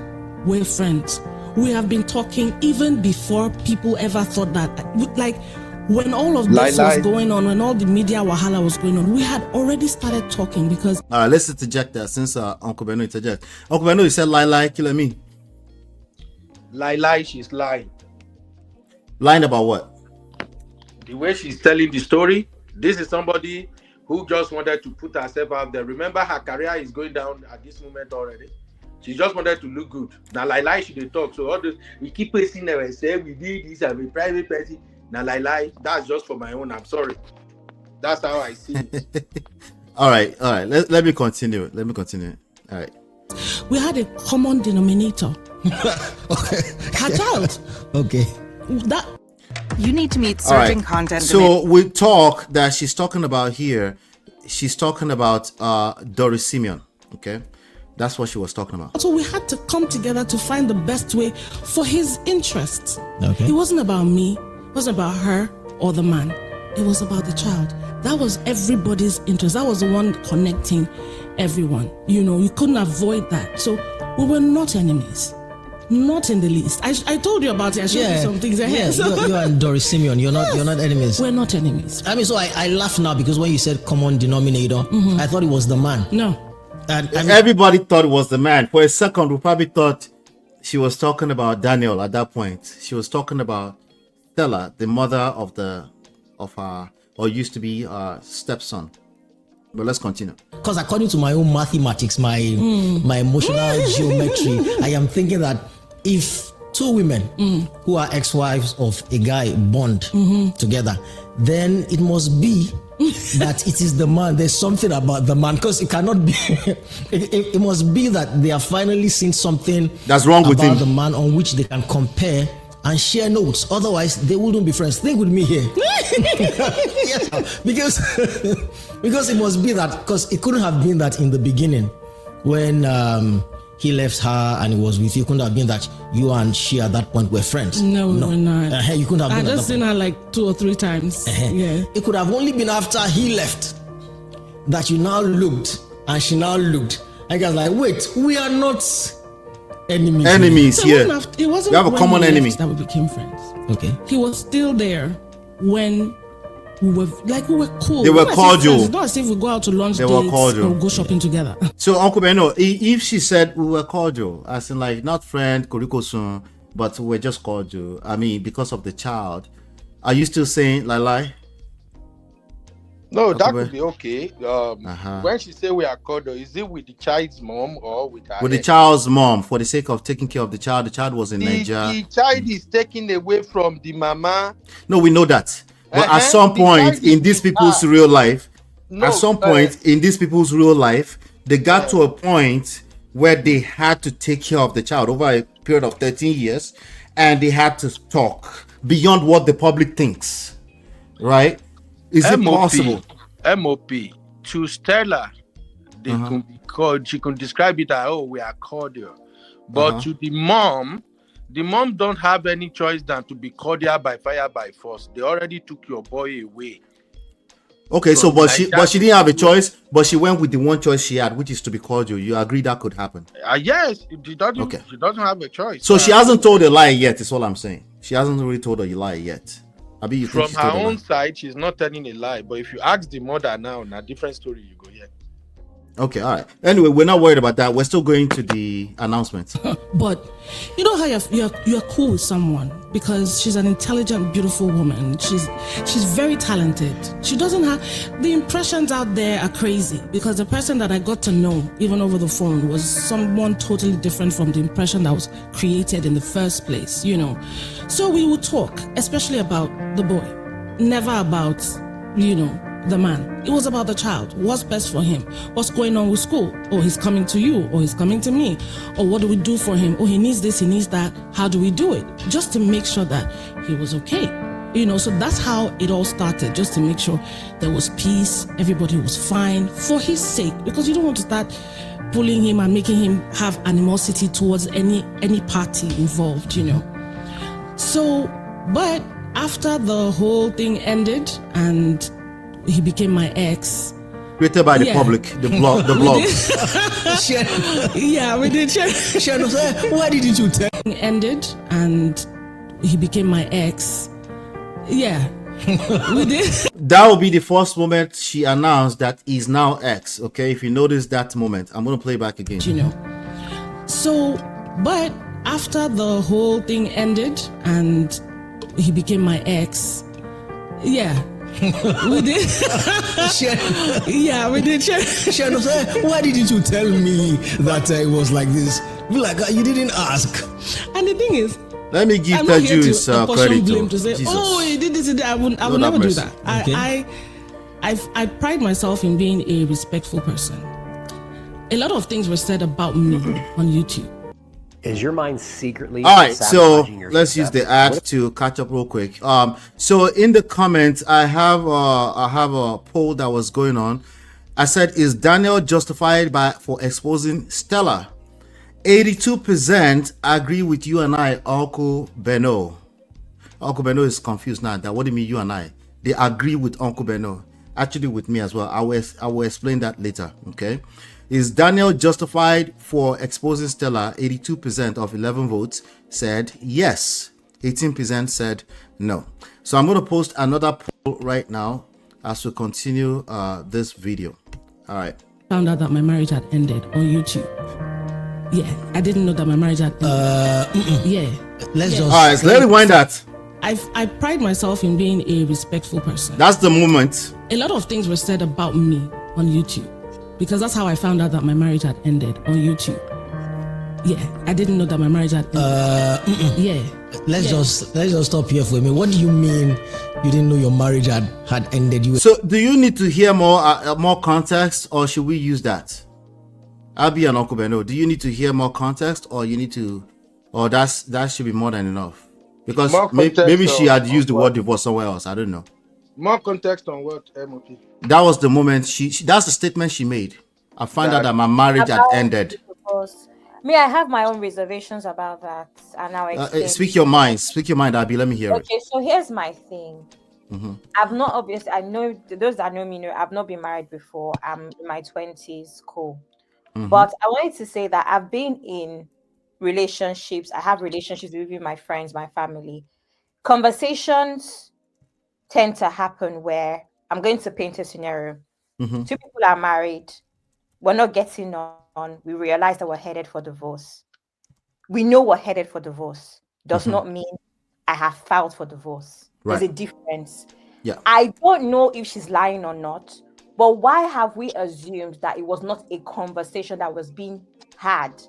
We're friends. We have been talking even before people ever thought that. Like, when all of this was going on, when all the media wahala was going on, we had already started talking, because... All right, let's interject that since Uncle Beno interject. Uncle Beno, you said lie, kill me. Lie, she's lying. Lying about what? The way she's telling the story, this is somebody who just wanted to put herself out there. Remember, her career is going down at this moment already. She just wanted to look good. Now, lie, she dey talk. So all this, we keep pasting there and say, we did this, I'm a private person. Now, lie, that's just for my own. I'm sorry. That's how I see it. All right. Let me continue. All right. We had a common denominator. Okay. Her child. Okay. That... You need to meet All right. certain content. So we talk that she's talking about here. She's talking about Doris Simeon. Okay. That's what she was talking about. So we had to come together to find the best way for his interests. Okay. It wasn't about me. It wasn't about her or the man. It was about the child. That was everybody's interest. That was the one connecting everyone. You couldn't avoid that. So we were not enemies. Not in the least. I told you about it. I showed you some things ahead. Yeah, you and Doris Simeon, you're not enemies. We're not enemies. I mean, so I laugh now because when you said common denominator, I thought it was the man. No. And I mean, everybody thought it was the man. For a second, we probably thought she was talking about Daniel at that point. She was talking about Stella, the mother of her, or used to be her stepson. But let's continue. Because according to my own mathematics, my emotional geometry, I am thinking that if two women who are ex-wives of a guy bond together, then it must be that it is the man. There's something about the man, because it cannot be. it must be that they have finally seen something that's wrong with him, about the man on which they can compare and share notes. Otherwise, they wouldn't be friends. Think with me here. Yes, because it must be that, because it couldn't have been that in the beginning when he left her and he was with you. It couldn't have been that you and she at that point were friends. No, we were not. You couldn't have been. I just seen her like 2 or 3 times. Yeah. It could have only been after he left that you now looked and she now looked. I was like, wait, we are not enemies. Enemies, So yeah. it wasn't We have a when common he left enemy. that we became friends. Okay. He was still there when we were cool. They were Not as if cordial. friends. It's not as if we go out to lunch They were dates cordial. or go shopping together. So Uncle Beno, if she said we were cordial, as in like not friend, koriko-sun, but we're just cordial, I mean, because of the child, are you still saying lie? No, that Okay. could be okay. When she say we are cordial, is it with the child's mom or with her? With the ex? child's mom, for the sake of taking care of the child was in Nigeria. The child is taken away from the mama. No, we know that. But at some The point child in is these with people's her. real life, No, at some point in these people's real life, they got to a point where they had to take care of the child over a period of 13 years, and they had to talk beyond what the public thinks. Right? Is it possible? MOP to Stella, they can be called. She can describe it as, we are cordial. But to the mom don't have any choice than to be cordial by fire by force. They already took your boy away. Okay, so but she didn't have a choice. choice, but she went with the one choice she had, which is to be cordial. You agree that could happen? Yes, she doesn't. Okay. She doesn't have a choice. So she hasn't told a lie yet, is all I'm saying. She hasn't really told a lie yet. I mean, you think From she's her told a lie? own side, she's not telling a lie. But if you ask the mother now, a different story you go here. Okay, all right. Anyway, we're not worried about that. We're still going to the announcement. But you know how you're cool with someone because she's an intelligent, beautiful woman. She's very talented. She doesn't have the impressions out there are crazy because the person that I got to know, even over the phone, was someone totally different from the impression that was created in the first place, you know. So we would talk, especially about the boy, never about, the man. It was about the child. What's best for him? What's going on with school? Oh, he's coming to you, or he's coming to me. Or what do we do for him? Oh, he needs this, he needs that. How do we do it? Just to make sure that he was okay. So that's how it all started, just to make sure there was peace, everybody was fine for his sake, because you don't want to start bullying him and making him have animosity towards any party involved, So, but after the whole thing ended and he became my ex. Created by the public, the blogs. Yeah, we did. Why didn't you tell? Ended and he became my ex. Yeah, we did. That will be the first moment she announced that he's now ex. Okay, if you notice that moment, I'm gonna play back again. So, but after the whole thing ended and he became my ex. Yeah. We did. Yeah, we did. Why didn't you tell me that it was like this? Like you didn't ask. And the thing is, let me give I'm that not here Jews to credit blame to say, Jesus. oh, he did this. I would Lord never have do mercy. that. Okay. I pride myself in being a respectful person. A lot of things were said about me on YouTube. Is your mind secretly All right, so sabotaging your let's use the success? ad to catch up real quick. So in the comments, I have a poll that was going on. I said, is Daniel justified for exposing Stella? 82% agree with you and I, Uncle Beno. Uncle Beno is confused now. That what do you mean you and I? They agree with Uncle Beno. Actually with me as well. I will explain that later. Okay. Is Daniel justified for exposing Stella? 82% of 11 votes said yes. 18% said no. So I'm going to post another poll right now as we continue this video. All right. Found out that my marriage had ended on YouTube. Yeah, I didn't know that my marriage had ended. Yeah. Let's just. All right. So let's rewind that. I pride myself in being a respectful person. That's the moment. A lot of things were said about me on YouTube because that's how I found out that my marriage had ended on YouTube. Yeah, I didn't know that my marriage had ended. Yeah. Let's just stop here for a minute. What do you mean you didn't know your marriage had ended? So do you need to hear more context, or should we use that? Abi and Uncle Beno, do you need to hear more context, or you need to, or that should be more than enough? Because More context maybe she had on used the what? word divorce somewhere else. I don't know. More context on what, MOP? That was the moment that's the statement she made. I find out That that my marriage had About ended. the divorce. Me, I have my own reservations about that, and I'll explain. Speak your mind. Speak your mind, Abby. Let me hear it. Okay, so here's my thing. Mm-hmm. I've not obviously. I know those that know me know I've not been married before. I'm in my 20s. Cool. Mm-hmm. But I wanted to say that I've been in relationships. I have relationships with my friends, my family. Conversations tend to happen where I'm going to paint a scenario. Mm-hmm. Two people are married. We're not getting on. We realize that we're headed for divorce. We know we're headed for divorce. Does Mm-hmm. not mean I have filed for divorce. There's Right. a difference. Yeah. I don't know if she's lying or not, but why have we assumed that it was not a conversation that was being had,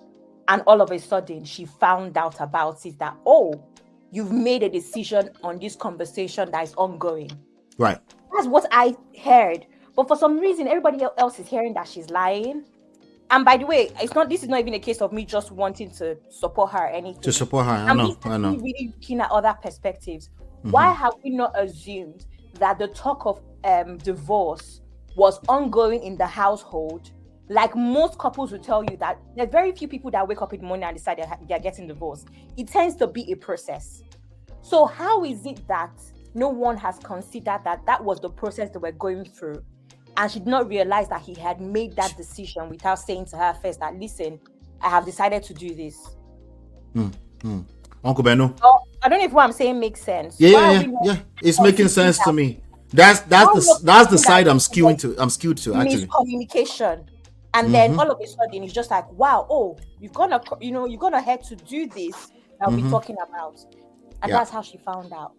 and all of a sudden she found out about it, that, oh, you've made a decision on this conversation that is ongoing. Right. That's what I heard. But for some reason, everybody else is hearing that she's lying. And by the way, this is not even a case of me just wanting to support her or anything. To support her. I I'm know. really looking at other perspectives. Why have we not assumed that the talk of divorce was ongoing in the household? Like most couples will tell you that there are very few people that wake up in the morning and decide they're getting divorced. It tends to be a process. So how is it that no one has considered that was the process they were going through, and she did not realize that he had made that decision without saying to her first that, listen, I have decided to do this? Uncle Beno. Oh, I don't know if what I'm saying makes sense. Yeah. It's making sense to me. That's the side I'm skewed to actually. Miscommunication. And then all of a sudden it's just like, wow, oh, you're gonna head to do this that we're talking about. And that's how she found out.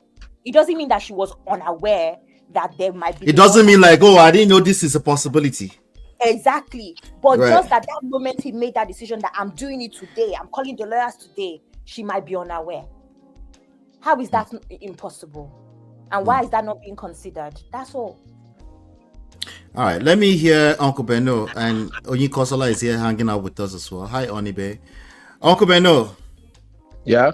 It doesn't mean that she was unaware that there might be. It doesn't mean like, oh, I didn't know this is a possibility. Exactly. But Right. just at that moment he made that decision that I'm doing it today, I'm calling the lawyers today, she might be unaware. How is that impossible? And why is that not being considered? That's all. All right, let me hear Uncle Beno, and Onyi is here hanging out with us as well. Hi, Onibe. Uncle Beno. Yeah.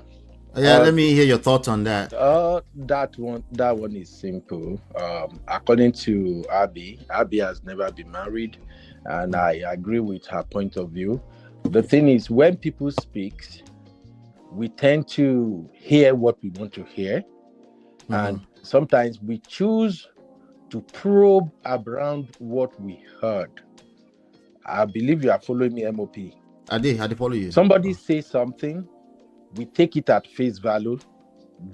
Let me hear your thoughts on that. That one is simple. According to Abby has never been married, and I agree with her point of view. The thing is, when people speak, we tend to hear what we want to hear, and sometimes we choose to probe around what we heard. I believe you are following me, MOP. I did follow you. Somebody says something, we take it at face value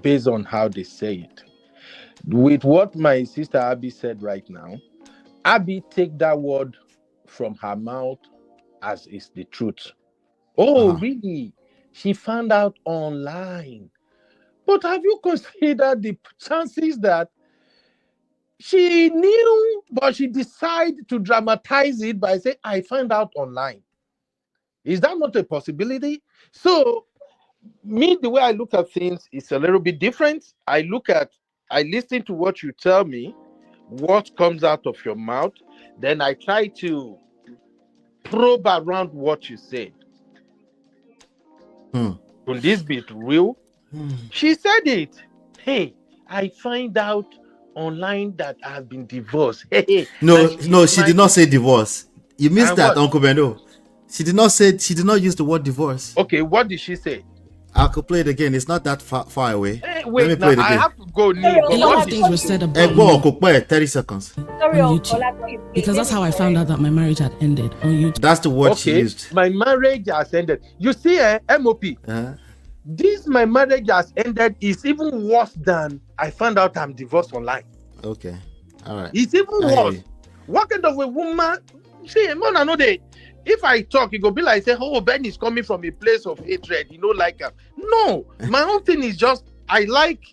based on how they say it. With what my sister Abby said right now, Abby take that word from her mouth as is the truth. Oh, really? She found out online. But have you considered the chances that she knew, but she decided to dramatize it by saying, I found out online? Is that not a possibility? So, me, the way I look at things is a little bit different. I listen to what you tell me, what comes out of your mouth, then I try to probe around what you said. Could this be real? She said it. Hey, I find out online that I've been divorced. No, she did not say divorce. You missed that, what? Uncle Beno. She did not use the word divorce. Okay, what did she say? I could play it again. It's not that far away. Hey, Let me wait, play it now I again. have to go. A lot of things were said about me 30 seconds. Sorry, on YouTube, because that's how I found out that my marriage had ended on YouTube. That's the word she used. My marriage has ended. You see, MOP. This my marriage has ended is even worse than I found out I'm divorced online. Okay, all right. It's even worse. What kind of a woman? See, man, I know that if I talk, it go be like say, oh, Ben is coming from a place of hatred. You know, like no. My own thing is just I like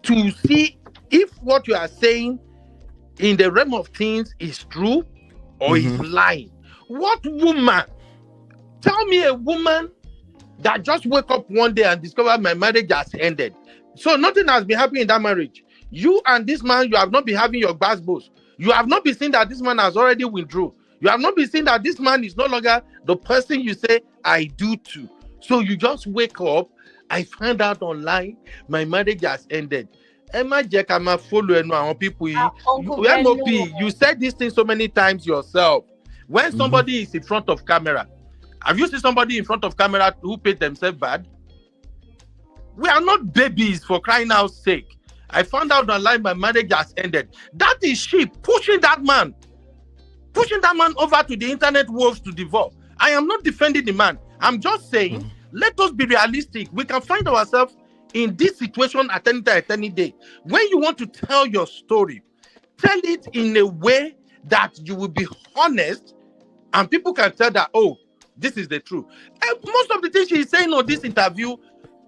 to see if what you are saying in the realm of things is true or is lying. What woman? Tell me a woman that just wake up one day and discover my marriage has ended. So nothing has been happening in that marriage. You and this man, you have not been having your gbasgbos. You have not been seeing that this man has already withdrew. You have not been seeing that this man is no longer the person you say I do to. So you just wake up I found out online my marriage has ended. Emma Jack, I'm a follower no people. Uncle You Ben, MOP, no. you said this thing so many times yourself. When somebody is in front of camera, have you seen somebody in front of camera who paid themselves bad? We are not babies, for crying out sake. I found out online my marriage has ended. That is she pushing that man over to the internet wolves to divorce. I am not defending the man. I'm just saying, let us be realistic. We can find ourselves in this situation at any day. When you want to tell your story, tell it in a way that you will be honest and people can tell that, oh, this is the truth. And most of the things she's saying on this interview,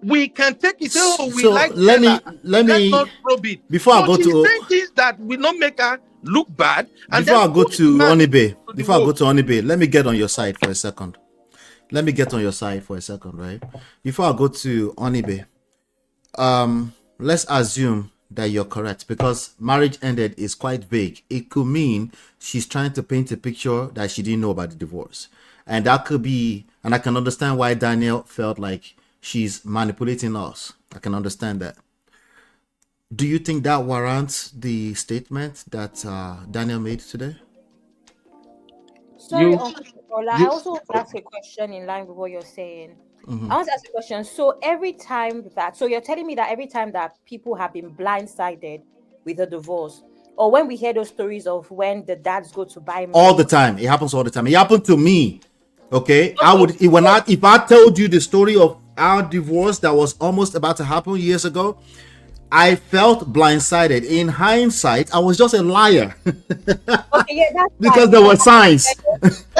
we can take it. Oh, we So like let me let's not probe it. before I go she's to saying things that will not make her look bad. And before I then go push to the man Onibe, to the before I go wolf. to Onibe, let me get on your side for a second. Right? Before I go to Onibe, let's assume that you're correct because marriage ended is quite vague. It could mean she's trying to paint a picture that she didn't know about the divorce. And that could be, and I can understand why Daniel felt like she's manipulating us. I can understand that. Do you think that warrants the statement that Daniel made today? Sorry, You- Uncle Ola. I you- also want to ask a question in line with what you're saying. I want to ask a question. So you're telling me that every time that people have been blindsided with a divorce, or when we hear those stories of when the dads go to buy milk, All the time. It happens all the time. It happened to me. Okay. If I told you the story of our divorce that was almost about to happen years ago, I felt blindsided. In hindsight, I was just a liar. okay, yeah, that's Because fine. there were signs.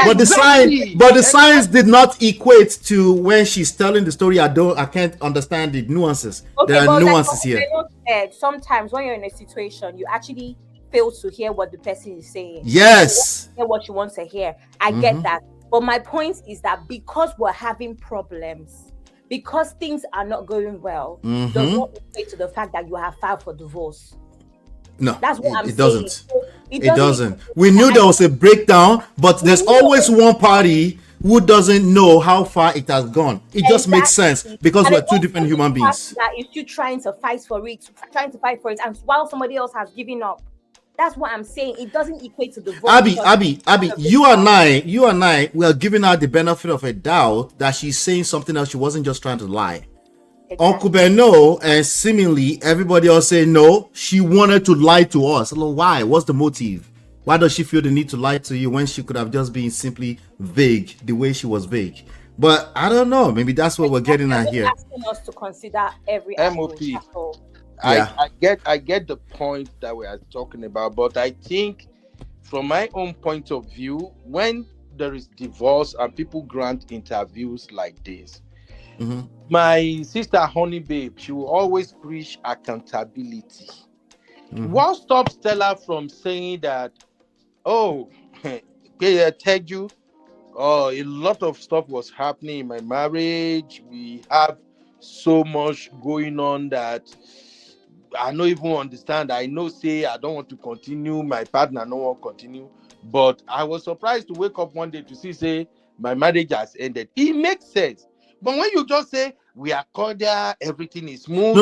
but the signs did not equate to when she's telling the story. I can't understand the nuances. Okay, There are but nuances like here. Ola said, sometimes when you're in a situation, you actually fail to hear what the person is saying. Yes. You hear what you want to hear. I get that. But my point is that because we're having problems, because things are not going well, does not equate to the fact that you have filed for divorce. No, That's what I'm it saying. doesn't. So It doesn't. We knew there was a breakdown, but there's always one party who doesn't know how far it has gone. It just makes sense because And we're it two also different the human fact beings. That is you trying to fight for it, and while somebody else has given up. That's what I'm saying. It doesn't equate to divorce. Abby, you and I, we are giving her the benefit of a doubt that she's saying something else. She wasn't just trying to lie. Exactly. Uncle Beno and seemingly everybody else say no, she wanted to lie to us. Hello, why? What's the motive? Why does she feel the need to lie to you when she could have just been simply vague the way she was vague? But I don't know. Maybe that's what we're getting at here. Asking us to consider every MOP. angle, that's all. Yeah. I get the point that we are talking about, but I think from my own point of view, when there is divorce and people grant interviews like this, my sister Honey Babe, she will always preach accountability. What stops Stella from saying that, oh, I tell you, oh, a lot of stuff was happening in my marriage. We have so much going on that I don't even understand. I know, say I don't want to continue. My partner don't want to continue. But I was surprised to wake up one day to see, say, my marriage has ended. It makes sense. But when you just say, we are cordial, everything is smooth.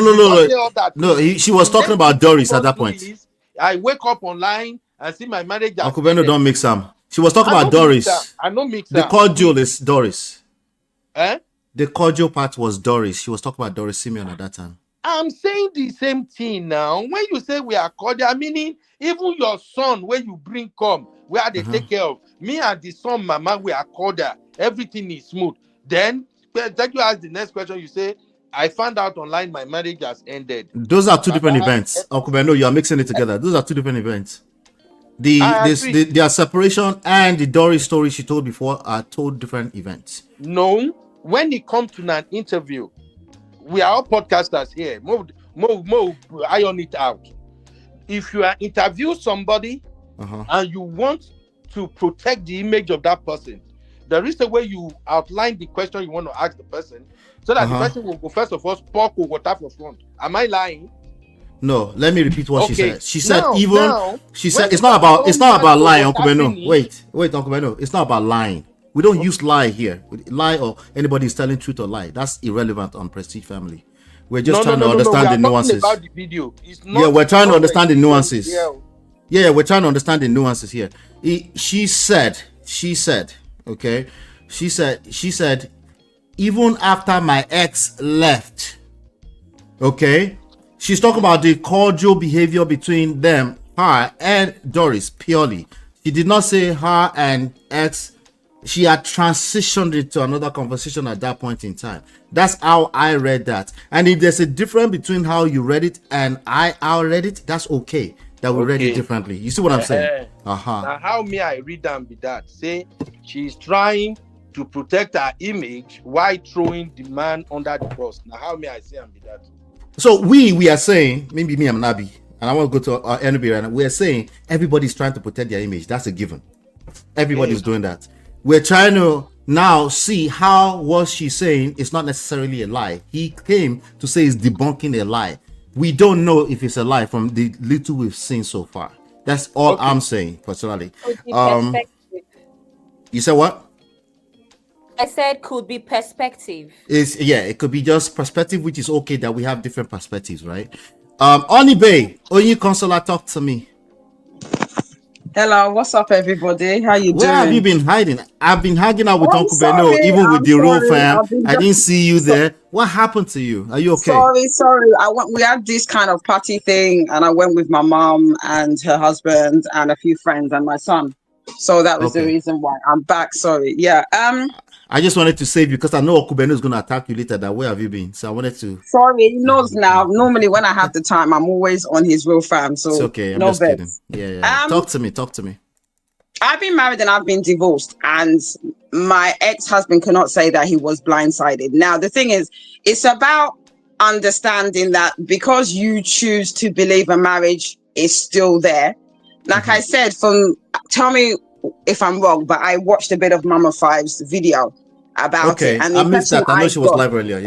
She was talking about Doris at that point. I wake up online and see my marriage has Uncle Beno, ended. don't mix them. She was talking I about don't mix Doris. am. I don't mix The am. cordial is Doris. Eh? The cordial part was Doris. She was talking about Doris Simeon at that time. I'm saying the same thing now. When you say we are cordial, meaning even your son, when you bring come, where they take care of me and the son, mama, we are cordial. Everything is smooth. Then, thank you. Ask the next question. You say, I found out online my marriage has ended. Those are two different events. Uncle Beno, you are mixing it together. Those are two different events. Their separation and the Doris story she told before are two different events. No, when it comes to an interview, we are all podcasters here. Move, iron it out. If you are interview somebody and you want to protect the image of that person, there is a way you outline the question you want to ask the person, so that the person will go first of all pour water for front. Am I lying? No, let me repeat what she said. She said now, she said it's not about lying, Uncle Beno. Wait, Uncle Beno. It's not about lying. We don't use lie here. Lie or anybody is telling truth or lie. That's irrelevant on Prestige Family. We're just trying to understand We the are nuances. talking about the video. It's not Yeah, we're trying to understand the nuances. Yeah. Yeah, we're trying to understand the nuances here. She said, okay, she said, even after my ex left, okay, she's talking about the cordial behavior between them, her and Doris, purely. She did not say her and ex. She had transitioned into another conversation at that point in time. That's how I read that. And if there's a difference between how you read it and how I read it, that's okay. That we read it differently. You see what I'm saying? Now, how may I read and be that? Say she's trying to protect her image while throwing the man under the bus. Now, how may I say and be that? So we are saying, maybe me and Nabi, and I want to go to NB right now. We're saying everybody's trying to protect their image. That's a given. Everybody's doing that. We're trying to now see how what she's saying is not necessarily a lie. He came to say he's debunking a lie. We don't know if it's a lie from the little we've seen so far. That's all I'm saying personally. You said what? I said could be perspective. It could be just perspective, which is okay that we have different perspectives, right? Oni Bay, Onyi Consular, talk to me. Hello, what's up, everybody? How you doing? Where have you been hiding? I've been hanging out with Uncle Beno, even with the real fam. I didn't see you there. What happened to you? Are you okay? Sorry. We had this kind of party thing, and I went with my mom and her husband and a few friends and my son. So that was the reason why I'm back. Sorry. Yeah. I just wanted to save you because I know Uncle Beno is going to attack you later. That where have you been? So I wanted to. Sorry, he knows now. Normally, when I have the time, I'm always on his real fam. So it's okay. I'm just kidding. Yeah. Talk to me. I've been married and I've been divorced, and my ex-husband cannot say that he was blindsided. Now, the thing is, it's about understanding that because you choose to believe a marriage is still there. Like I said, tell me if I'm wrong, but I watched a bit of Mama Five's video about it. And I missed that. I know she was live earlier.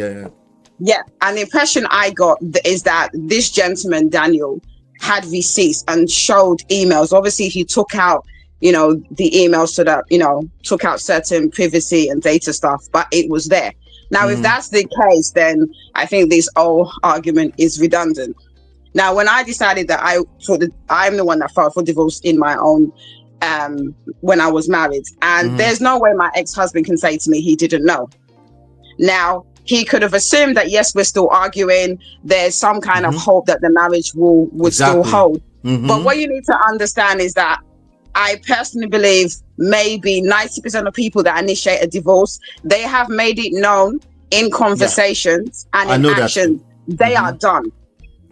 Yeah. And the impression I got is that this gentleman, Daniel, had receipts and showed emails. Obviously, he took out the emails so that, took out certain privacy and data stuff, but it was there. Now, if that's the case, then I think this whole argument is redundant. Now, when I decided that I'm the one that filed for divorce in my own, when I was married, and there's no way my ex-husband can say to me he didn't know. Now, he could have assumed that, yes, we're still arguing. There's some kind of hope that the marriage would still hold. But what you need to understand is that I personally believe maybe 90% of people that initiate a divorce, they have made it known in conversations and in action. They are done.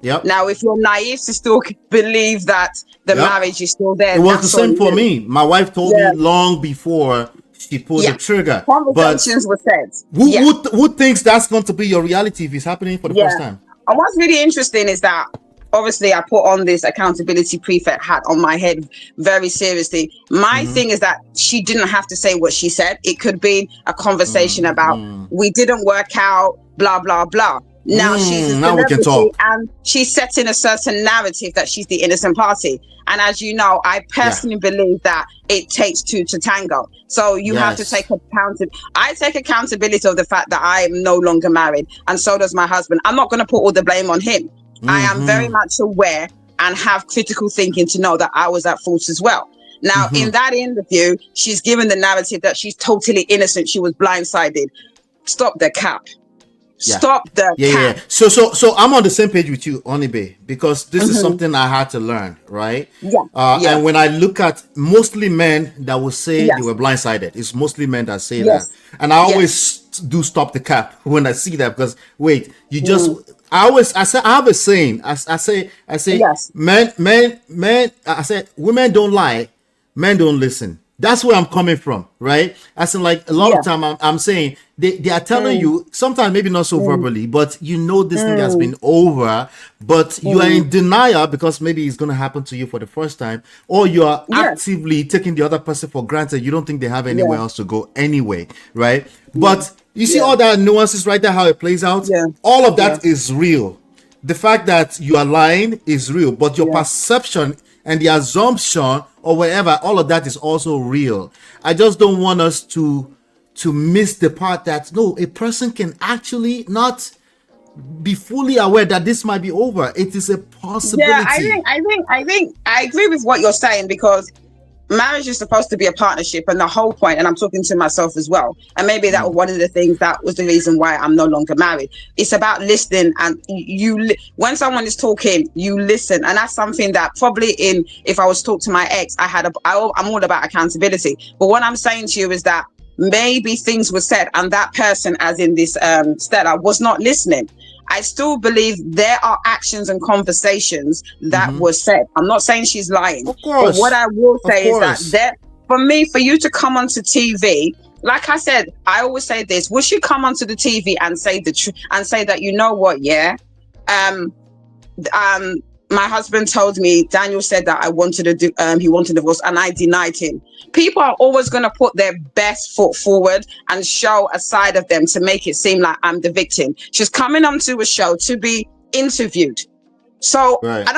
Yep. Now, if you're naive to still believe that the marriage is still there, it was the same for me. My wife told me long before she pulled the trigger. Conversations were said. Who thinks that's going to be your reality if it's happening for the first time? And what's really interesting is that obviously I put on this accountability prefect hat on my head very seriously. My thing is that she didn't have to say what she said. It could be a conversation about we didn't work out, blah, blah, blah. Now she's a celebrity and she's setting a certain narrative that she's the innocent party. And as you know, I personally believe that it takes two to tango. So you have to take accountability. I take accountability of the fact that I am no longer married, and so does my husband. I'm not going to put all the blame on him. I am very much aware and have critical thinking to know that I was at fault as well. Now, in that interview, she's given the narrative that she's totally innocent. She was blindsided. Stop the cap. Stop the cap. So I'm on the same page with you, Onibe, because this is something I had to learn, right? And when I look at mostly men that will say they were blindsided, it's mostly men that say that. And I always do stop the cap when I see that, because wait, you just I have a saying. I say men I said women don't lie, men don't listen. That's where I'm coming from, right? As in, like, a lot of time I'm saying they are telling you, sometimes maybe not so verbally, but this thing has been over, but you are in denial because maybe it's going to happen to you for the first time, or you are actively taking the other person for granted. You don't think they have anywhere else to go anyway, right? But you see all that nuances right there, how it plays out. All of that is real. The fact that you are lying is real, but your perception and the assumption or whatever, all of that is also real. I just don't want us to miss the part that no, a person can actually not be fully aware that this might be over. It is a possibility. Yeah, I think I agree with what you're saying, because marriage is supposed to be a partnership, and the whole point, and I'm talking to myself as well, and maybe that was one of the things that was the reason why I'm no longer married. It's about listening, and when someone is talking, you listen, and that's something that probably if I was to talk to my ex, I'm all about accountability. But what I'm saying to you is that maybe things were said, and that person, as in this Stella, was not listening. I still believe there are actions and conversations that were said. I'm not saying she's lying. Of course. But what I will say is that for you to come onto TV, like I said, I always say this: will she come onto the TV and say the truth and say that, you know what? Yeah, my husband told me, Daniel said that he wanted a divorce, and I denied him. People are always going to put their best foot forward and show a side of them to make it seem like I'm the victim. She's coming onto a show to be interviewed. So I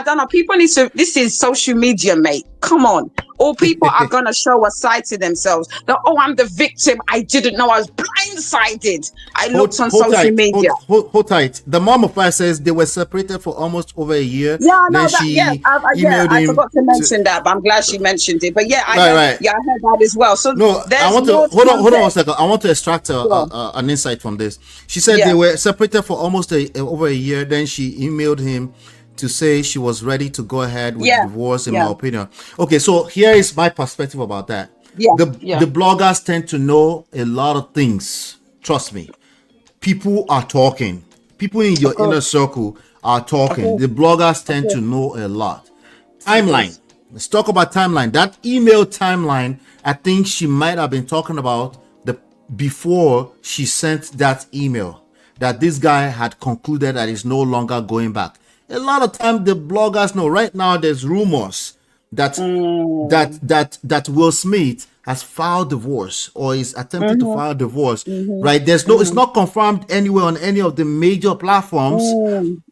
don't know. People need to, this is social media, mate. Come on. All people are going to show a side to themselves that, oh, I'm the victim. I didn't know, I was blindsided. I looked on social media. Hold tight. The mom of five says they were separated for almost over a year. Yeah, I know that. I forgot to mention that, but I'm glad she mentioned it. But yeah, I heard that as well. So no, I want to hold on 1 second. I want to extract an insight from this. She said they were separated for almost over a year. Then she emailed him to say she was ready to go ahead with the divorce, in my opinion. Okay, so here is my perspective about that. The bloggers tend to know a lot of things. Trust me. People are talking. People in your inner circle are talking. The bloggers tend to know a lot. Timeline. Let's talk about timeline. That email timeline, I think she might have been talking about before she sent that email, that this guy had concluded that he's no longer going back. A lot of time the bloggers know. Right now there's rumors that that Will Smith has filed divorce or is attempting to file divorce. Right? There's it's not confirmed anywhere on any of the major platforms,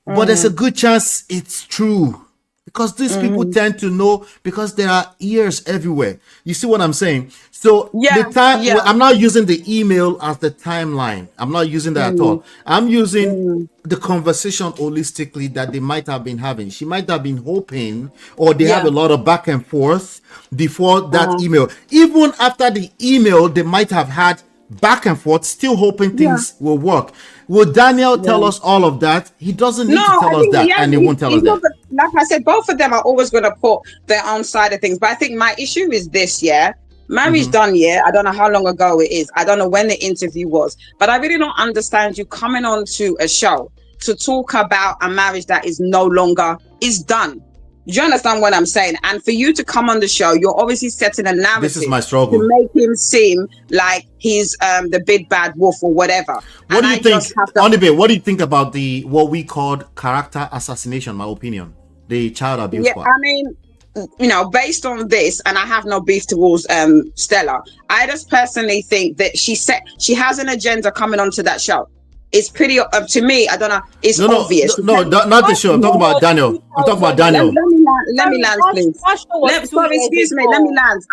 but there's a good chance it's true. Because these people tend to know, because there are ears everywhere. You see what I'm saying? So I'm not using the email as the timeline. I'm not using that at all. I'm using the conversation holistically that they might have been having. She might have been hoping, or they have a lot of back and forth before that email. Even after the email, they might have had back and forth, still hoping things will work. Will Daniel tell us all of that? He doesn't need to tell us that, and he won't tell us that. Like I said, both of them are always going to put their own side of things. But I think my issue is this, marriage done, I don't know how long ago it is. I don't know when the interview was. But I really don't understand you coming on to a show to talk about a marriage that is no longer, is done. Do you understand what I'm saying? And for you to come on the show, you're obviously setting a narrative. This is my struggle. To make him seem like he's the big bad wolf or whatever. What do you think, Onibe, what do you think about what we called character assassination, my opinion? The child abuse part. I mean, based on this, and I have no beef towards Stella, I just personally think that she has an agenda coming onto that show. It's pretty, to me, I don't know, it's obvious. Not the show. I'm talking about Daniel. Let me land, please. Excuse me. Let me land.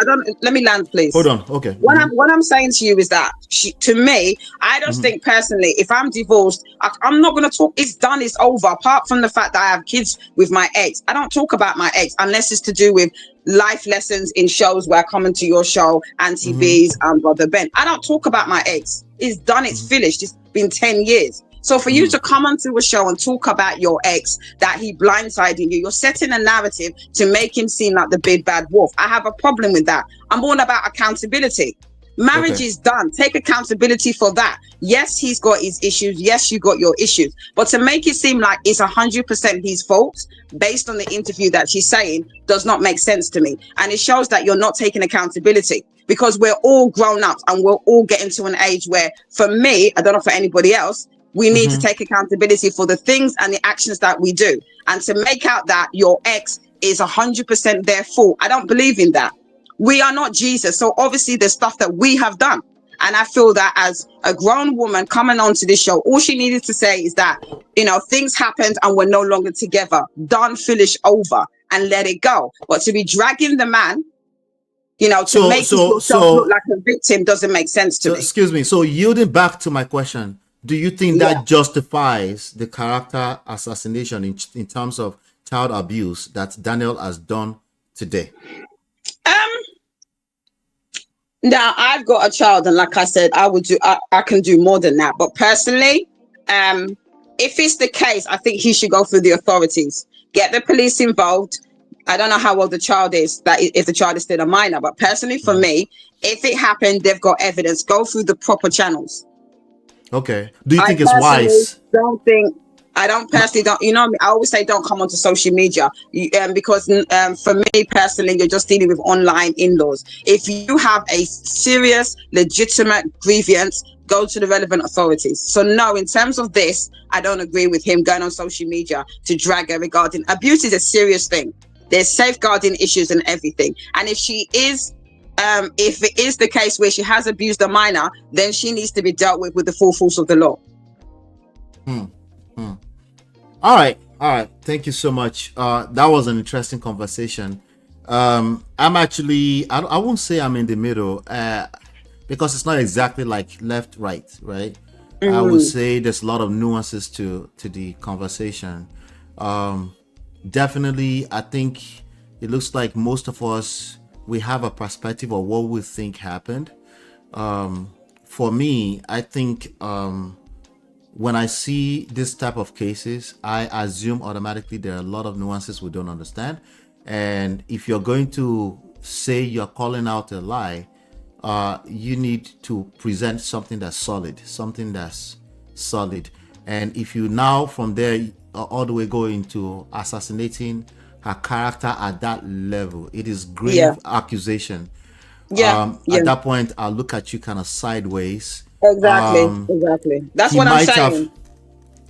Let me land, please. Hold on. Okay. What I'm saying to you is that to me, I just think personally, if I'm divorced, I'm not going to talk. It's done. It's over. Apart from the fact that I have kids with my ex, I don't talk about my ex unless it's to do with life lessons in shows where I come into your show, Auntie B's and Brother Ben. I don't talk about my ex. It's done. It's finished. It's been 10 years. So for you to come onto a show and talk about your ex, that he blindsided you, you're setting a narrative to make him seem like the big bad wolf. I have a problem with that. I'm all about accountability. Marriage is done. Take accountability for that. Yes, he's got his issues. Yes, you got your issues. But to make it seem like it's 100% his fault based on the interview that she's saying does not make sense to me. And it shows that you're not taking accountability, because we're all grown up and we're all getting to an age where, for me, I don't know for anybody else, we need to take accountability for the things and the actions that we do. And to make out that your ex is 100% their fault, I don't believe in that. We are not Jesus. So obviously there's stuff that we have done. And I feel that as a grown woman coming onto this show, all she needed to say is that, things happened and we're no longer together. Done, finish, over. and let it go. But to be dragging the man, to So make so yourself look so like a victim doesn't make sense to so me. excuse me. So yielding back to my question, do you think Yeah. that justifies the character assassination in terms of child abuse that Daniel has done today? Now I've got a child, and like I said, I can do more than that. But personally, if it's the case, I think he should go through the authorities, get the police involved. I don't know how old the child is, that if the child is still a minor, but personally for me, if it happened, they've got evidence, go through the proper channels. Okay. Do you I think it's personally wise? I don't personally don't, I always say don't come onto social media because for me personally, you're just dealing with online in-laws. If you have a serious, legitimate grievance, go to the relevant authorities. So no, in terms of this, I don't agree with him going on social media to drag her regarding abuse. Is a serious thing. There's safeguarding issues and everything. And if she is, if it is the case where she has abused a minor, then she needs to be dealt with the full force of the law. All right. Thank you so much. That was an interesting conversation. I'm actually, I won't say I'm in the middle, because it's not exactly like left, right. I would say there's a lot of nuances to the conversation. Definitely, I think it looks like most of us, we have a perspective of what we think happened. For me, I think when I see this type of cases, I assume automatically there are a lot of nuances we don't understand. And if you're going to say you're calling out a lie, you need to present something that's solid. And if you now from there all the way go into assassinating her character at that level, it is grave accusation. At that point, I'll look at you kind of sideways. Exactly. That's what I'm saying.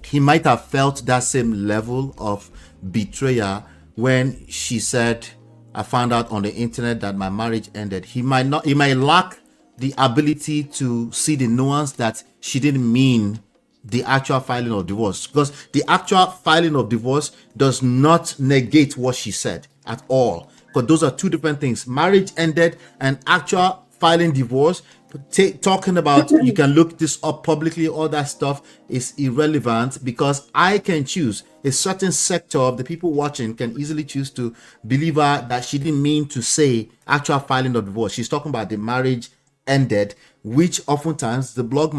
He might have felt that same level of betrayal when she said, I found out on the internet that my marriage ended. He might lack the ability to see the nuance that she didn't mean the actual filing of divorce, because the actual filing of divorce does not negate what she said at all, because those are two different things. Marriage ended and actual filing divorce, talking about you can look this up publicly, all that stuff is irrelevant, because I can choose, a certain sector of the people watching can easily choose to believe her that she didn't mean to say actual filing of divorce. She's talking about the marriage ended, which oftentimes the blog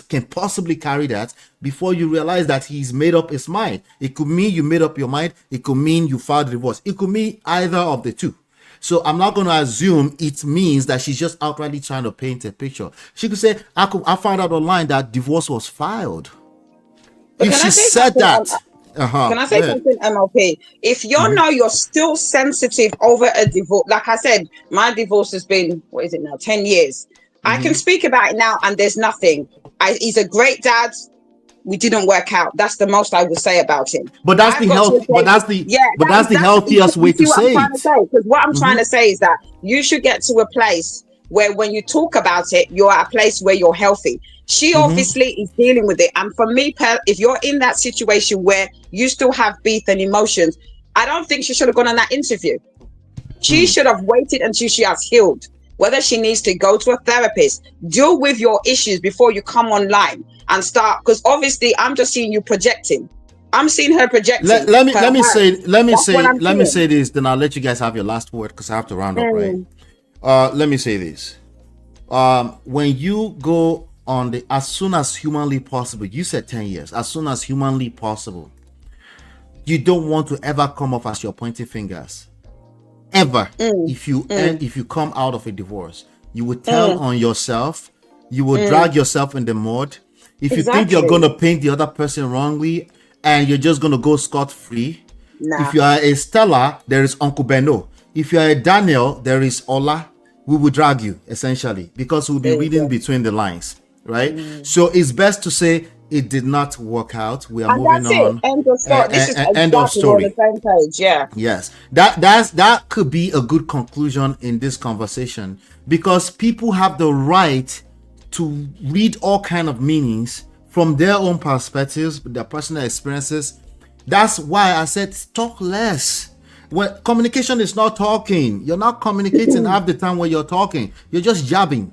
can possibly carry that before you realize that he's made up his mind. It could mean you made up your mind, it could mean you filed divorce, it could mean either of the two. So I'm not going to assume it means that she's just outrightly trying to paint a picture. She could say, I found out online that divorce was filed. But if she said that, can I say something, MLP? If you know you're still sensitive over a divorce, like I said, my divorce has been, 10 years. I can speak about it now and there's nothing. He's a great dad. We didn't work out. That's the most I would say about him. But that's the healthiest way to say it. Because what I'm trying to say is that you should get to a place where when you talk about it, you're at a place where you're healthy. She obviously is dealing with it. And for me, if you're in that situation where you still have beef and emotions, I don't think she should have gone on that interview. She should have waited until she has healed. Whether she needs to go to a therapist, deal with your issues before you come online and start. Because obviously, I'm just seeing you projecting. I'm seeing her projecting. Let me say this. Then I'll let you guys have your last word because I have to round up. Right. Let me say this. When you go on as soon as humanly possible, you said 10 years. As soon as humanly possible, you don't want to ever come off as you're pointing fingers. Ever. If you come out of a divorce, you will tell on yourself, you will drag yourself in the mud. If you think you're going to paint the other person wrongly and you're just going to go scot-free, if you are a Stella, there is Uncle Beno. If you are a Daniel, there is Ola. We will drag you, essentially, because we'll be reading between the lines, right? So it's best to say it did not work out. We are moving on. End of story. This is exactly end of story. On the same page. Yeah. Yes, that could be a good conclusion in this conversation, because people have the right to read all kind of meanings from their own perspectives, their personal experiences. That's why I said talk less. When communication is not talking, you're not communicating half the time when you're talking. You're just jabbing.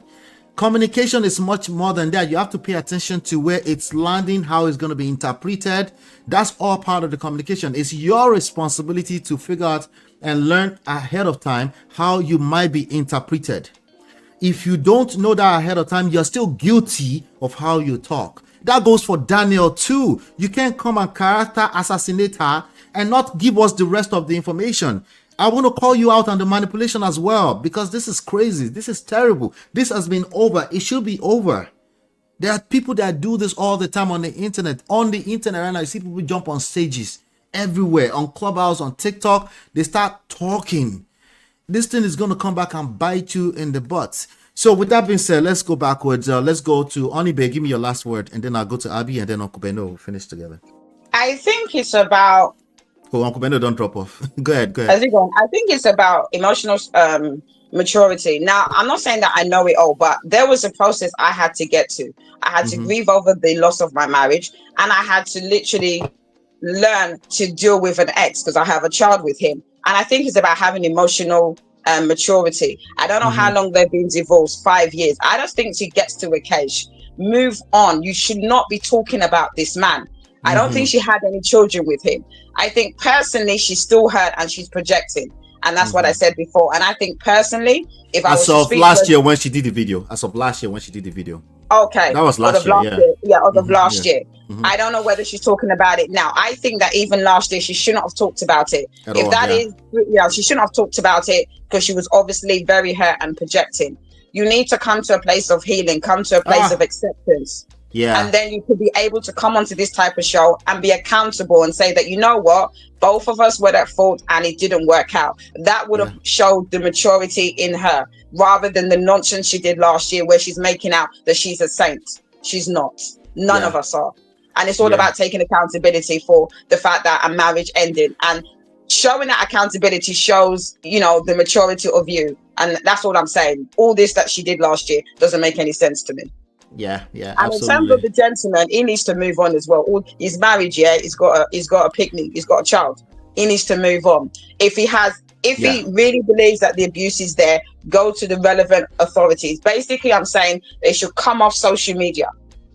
Communication is much more than that. You have to pay attention to where it's landing, how it's going to be interpreted. That's all part of the communication. It's your responsibility to figure out and learn ahead of time how you might be interpreted. If you don't know that ahead of time, you're still guilty of how you talk. That goes for Daniel too. You can't come and character assassinate her and not give us the rest of the information. I want to call you out on the manipulation as well, because this is crazy. This is terrible. This has been over. It should be over. There are people that do this all the time on the internet. On the internet right now, you see people jump on stages everywhere, on Clubhouse, on TikTok. They start talking. This thing is going to come back and bite you in the butt. So with that being said, let's go backwards. Let's go to Onibe. Give me your last word, and then I'll go to Abby, and then Uncle Beno will finish together. I think it's about. Oh, Uncle Beno, don't drop off. Go ahead. I think it's about emotional maturity. Now, I'm not saying that I know it all, but there was a process I had to get to. I had to grieve over the loss of my marriage, and I had to literally learn to deal with an ex because I have a child with him. And I think it's about having emotional maturity. I don't know how long they've been divorced, 5 years. I just think she gets to a case. Move on. You should not be talking about this man. I don't think she had any children with him. I think personally she's still hurt and she's projecting. And that's what I said before. And I think personally, if I was to speak last year when she did the video. Okay. That was last year. Last year. I don't know whether she's talking about it now. I think that even last year she shouldn't have talked about it. She shouldn't have talked about it because she was obviously very hurt and projecting. You need to come to a place of healing, come to a place of acceptance. Yeah. And then you could be able to come onto this type of show and be accountable and say that, you know what, both of us were at fault and it didn't work out. That would have showed the maturity in her rather than the nonsense she did last year where she's making out that she's a saint. She's not. None of us are. And it's all about taking accountability for the fact that a marriage ended. And showing that accountability shows, the maturity of you. And that's all I'm saying. All this that she did last year doesn't make any sense to me. Yeah, and absolutely. in terms of the gentleman, he needs to move on as well. He's married, he's got a picnic, he's got a child. He needs to move on. If he really believes that the abuse is there, go to the relevant authorities. Basically, I'm saying they should come off social media,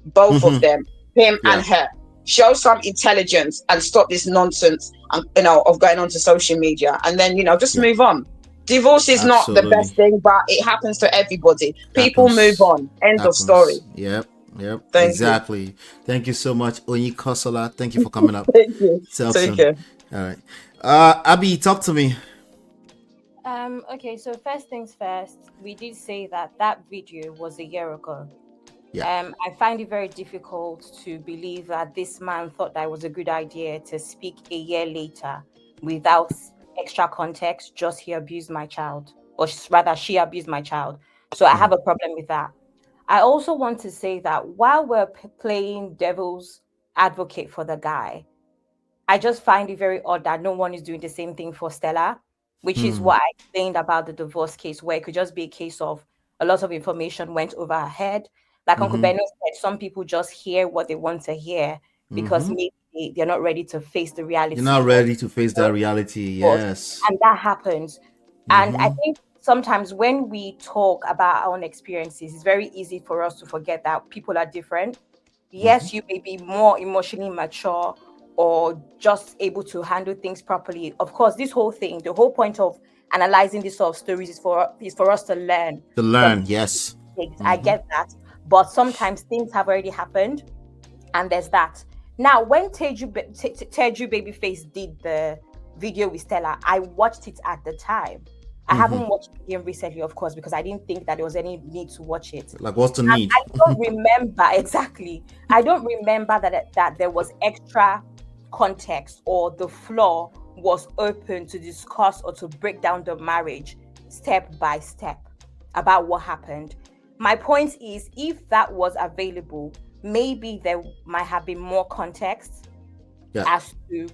both of them, him and her. Show some intelligence and stop this nonsense, of going onto social media, and then just move on. Divorce is not the best thing, but it happens to everybody. People move on. End of story. Yep. Exactly. Thank you so much, Onyi Kosola. Thank you for coming up. Thank you. Take care. All right. Abby, talk to me. Okay, so first things first, we did say that video was a year ago. Yeah. I find it very difficult to believe that this man thought that it was a good idea to speak a year later without extra context, just he abused my child, or rather she abused my child. So I have a problem with that. I also want to say that while we're playing devil's advocate for the guy, I just find it very odd that no one is doing the same thing for Stella, which is what I explained about the divorce case, where it could just be a case of a lot of information went over her head. Like Uncle Beno said, some people just hear what they want to hear because maybe they're not ready to face the reality. You're not ready to face that reality, yes. And that happens. And I think sometimes when we talk about our own experiences, it's very easy for us to forget that people are different. Yes, you may be more emotionally mature or just able to handle things properly. Of course, this whole thing, the whole point of analyzing these sort of stories is for us to learn. To learn, yes. I get that. But sometimes things have already happened, and there's that. Now, when Teju Babyface did the video with Stella, I watched it at the time. I haven't watched it again recently, of course, because I didn't think that there was any need to watch it. Like, what's the need? I don't remember exactly. I don't remember that there was extra context or the floor was open to discuss or to break down the marriage step by step about what happened. My point is, if that was available, maybe there might have been more context as to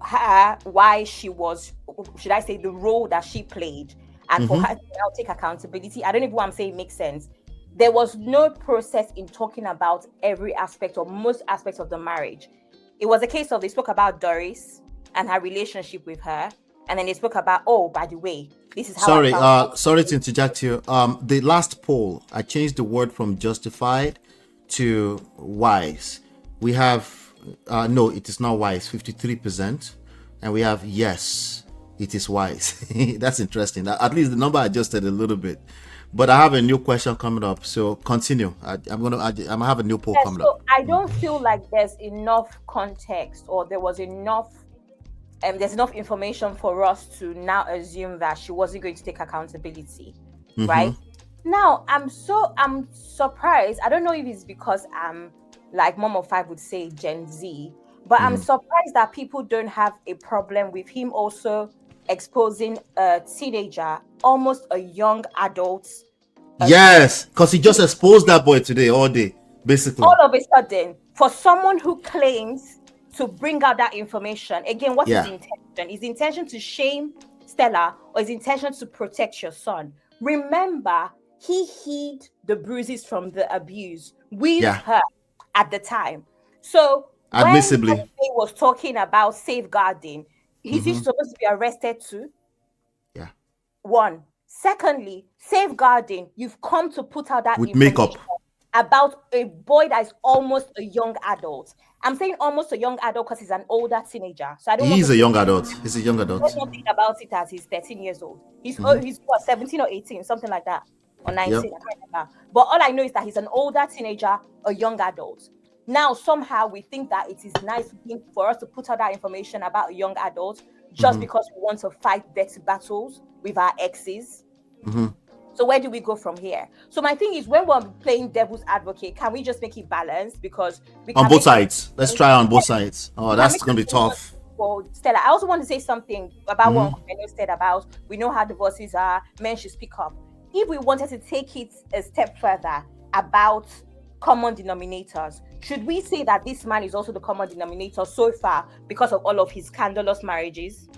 her, why she was, should I say, the role that she played, and for her to now take accountability. I don't know if what I'm saying makes sense. There was no process in talking about every aspect or most aspects of the marriage. It was a case of they spoke about Doris and her relationship with her, And then they spoke about, oh, by the way, this is how Sorry, I found sorry to interject you. The last poll, I changed the word from justified to wise. We have no, it is not wise, 53%, and we have yes, it is wise. That's interesting. At least the number adjusted a little bit. But I have a new question coming up, so continue. I'm gonna have a new poll coming up. I don't feel like there's enough context, or there's enough information for us to now assume that she wasn't going to take accountability, right? Now, I'm surprised. I don't know if it's because I'm like Mom of Five would say Gen Z, but I'm surprised that people don't have a problem with him also exposing a teenager, almost a young adult. Yes, because he just exposed that boy today all day, basically. All of a sudden, for someone who claims to bring out that information, again, what is the intention? Is the intention to shame Stella, or is the intention to protect your son? Remember, he hid the bruises from the abuse with her at the time. So admissibly, when he was talking about safeguarding, is he supposed to be arrested too? Yeah. One. Secondly, safeguarding, you've come to put out that with information makeup about a boy that is almost a young adult. I'm saying almost a young adult because he's an older teenager. So I don't. He's a young adult. He's a young adult. Let's not think about it as he's 13 years old. He's what, 17 or 18, something like that, or 19. I can't remember. But all I know is that he's an older teenager, a young adult. Now somehow we think that it is nice for us to put out that information about a young adult just because we want to fight dirty battles with our exes. So where do we go from here? So my thing is, when we're playing devil's advocate, can we just make it balanced? Because we can on both sides. Let's try on both sides. Oh, that's gonna be tough. Well, Stella, I also want to say something about what Uncle said about we know how divorces are, men should speak up. If we wanted to take it a step further about common denominators, should we say that this man is also the common denominator so far because of all of his scandalous marriages?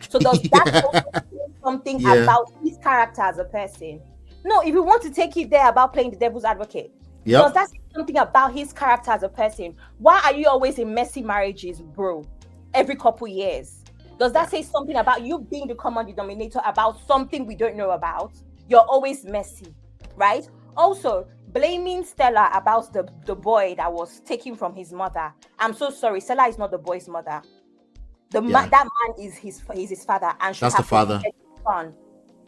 So does that also say something about his character as a person? No, if you want to take it there about playing the devil's advocate, does that say something about his character as a person? Why are you always in messy marriages, bro? Every couple years. Does that say something about you being the common denominator about something we don't know about? You're always messy, right? Also, blaming Stella about the boy that was taken from his mother. I'm so sorry, Stella is not the boy's mother. That man is his father, and that's the father. His son.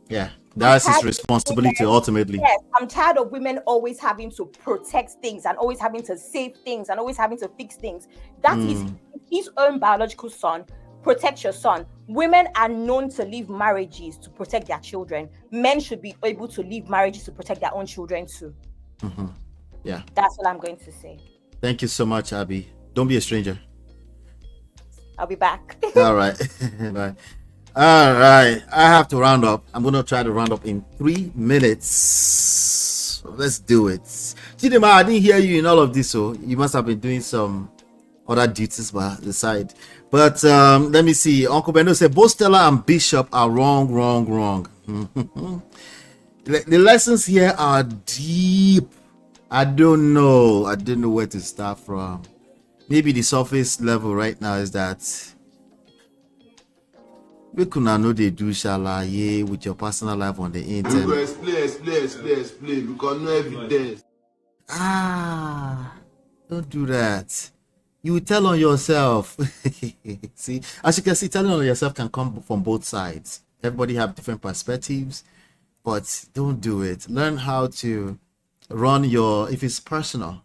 Yeah, that's his responsibility ultimately. Yes, I'm tired of women always having to protect things and always having to save things and always having to fix things. That is his own biological son. Protect your son. Women are known to leave marriages to protect their children. Men should be able to leave marriages to protect their own children too. Yeah, that's what I'm going to say. Thank you so much, Abby. Don't be a stranger. I'll be back. All right. Bye. All right. I have to round up. I'm going to try to round up in 3 minutes. Let's do it. Chidima, I didn't hear you in all of this, so you must have been doing some other duties by the side. But let me see. Uncle Beno said both Stella and Bishop are wrong. The lessons here are deep. I don't know where to start from. Maybe the surface level right now is that we could not know they do shala with your personal life on the internet. You explain because no evidence. Don't do that. You will tell on yourself. See, as you can see, telling on yourself can come from both sides. Everybody have different perspectives, but don't do it. Learn how to run if it's personal,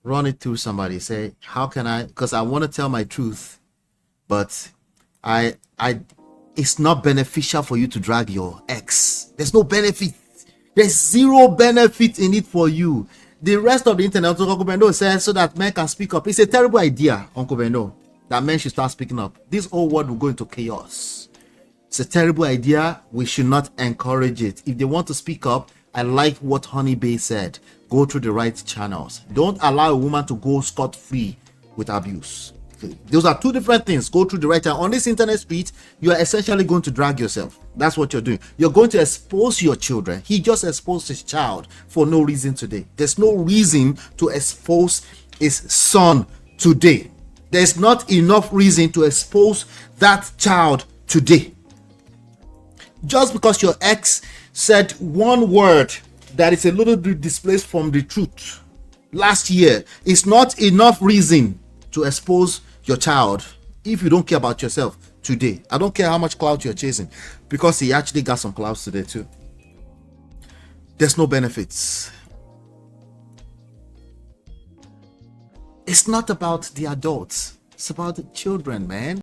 run it through somebody. Say, how can I, because I want to tell my truth, but it's not beneficial for you to drag your ex. There's no benefit. There's zero benefit in it for you. The rest of the internet, Uncle Bendo says, so that men can speak up. It's a terrible idea, Uncle Bendo, that men should start speaking up. This whole world will go into chaos. It's a terrible idea. We should not encourage it. If they want to speak up, I like what Honey Bay said. Go through the right channels. Don't allow a woman to go scot-free with abuse. Those are two different things. Go through the right channel. On this internet street, you are essentially going to drag yourself. That's what you're doing. You're going to expose your children. He just exposed his child for no reason today. There's no reason to expose his son today. There's not enough reason to expose that child today. Just because your ex said one word that is a little bit displaced from the truth last year is not enough reason to expose your child if you don't care about yourself today. I don't care how much clout you're chasing, because he actually got some clouts today too. There's no benefits. It's not about the adults, it's about the children, man.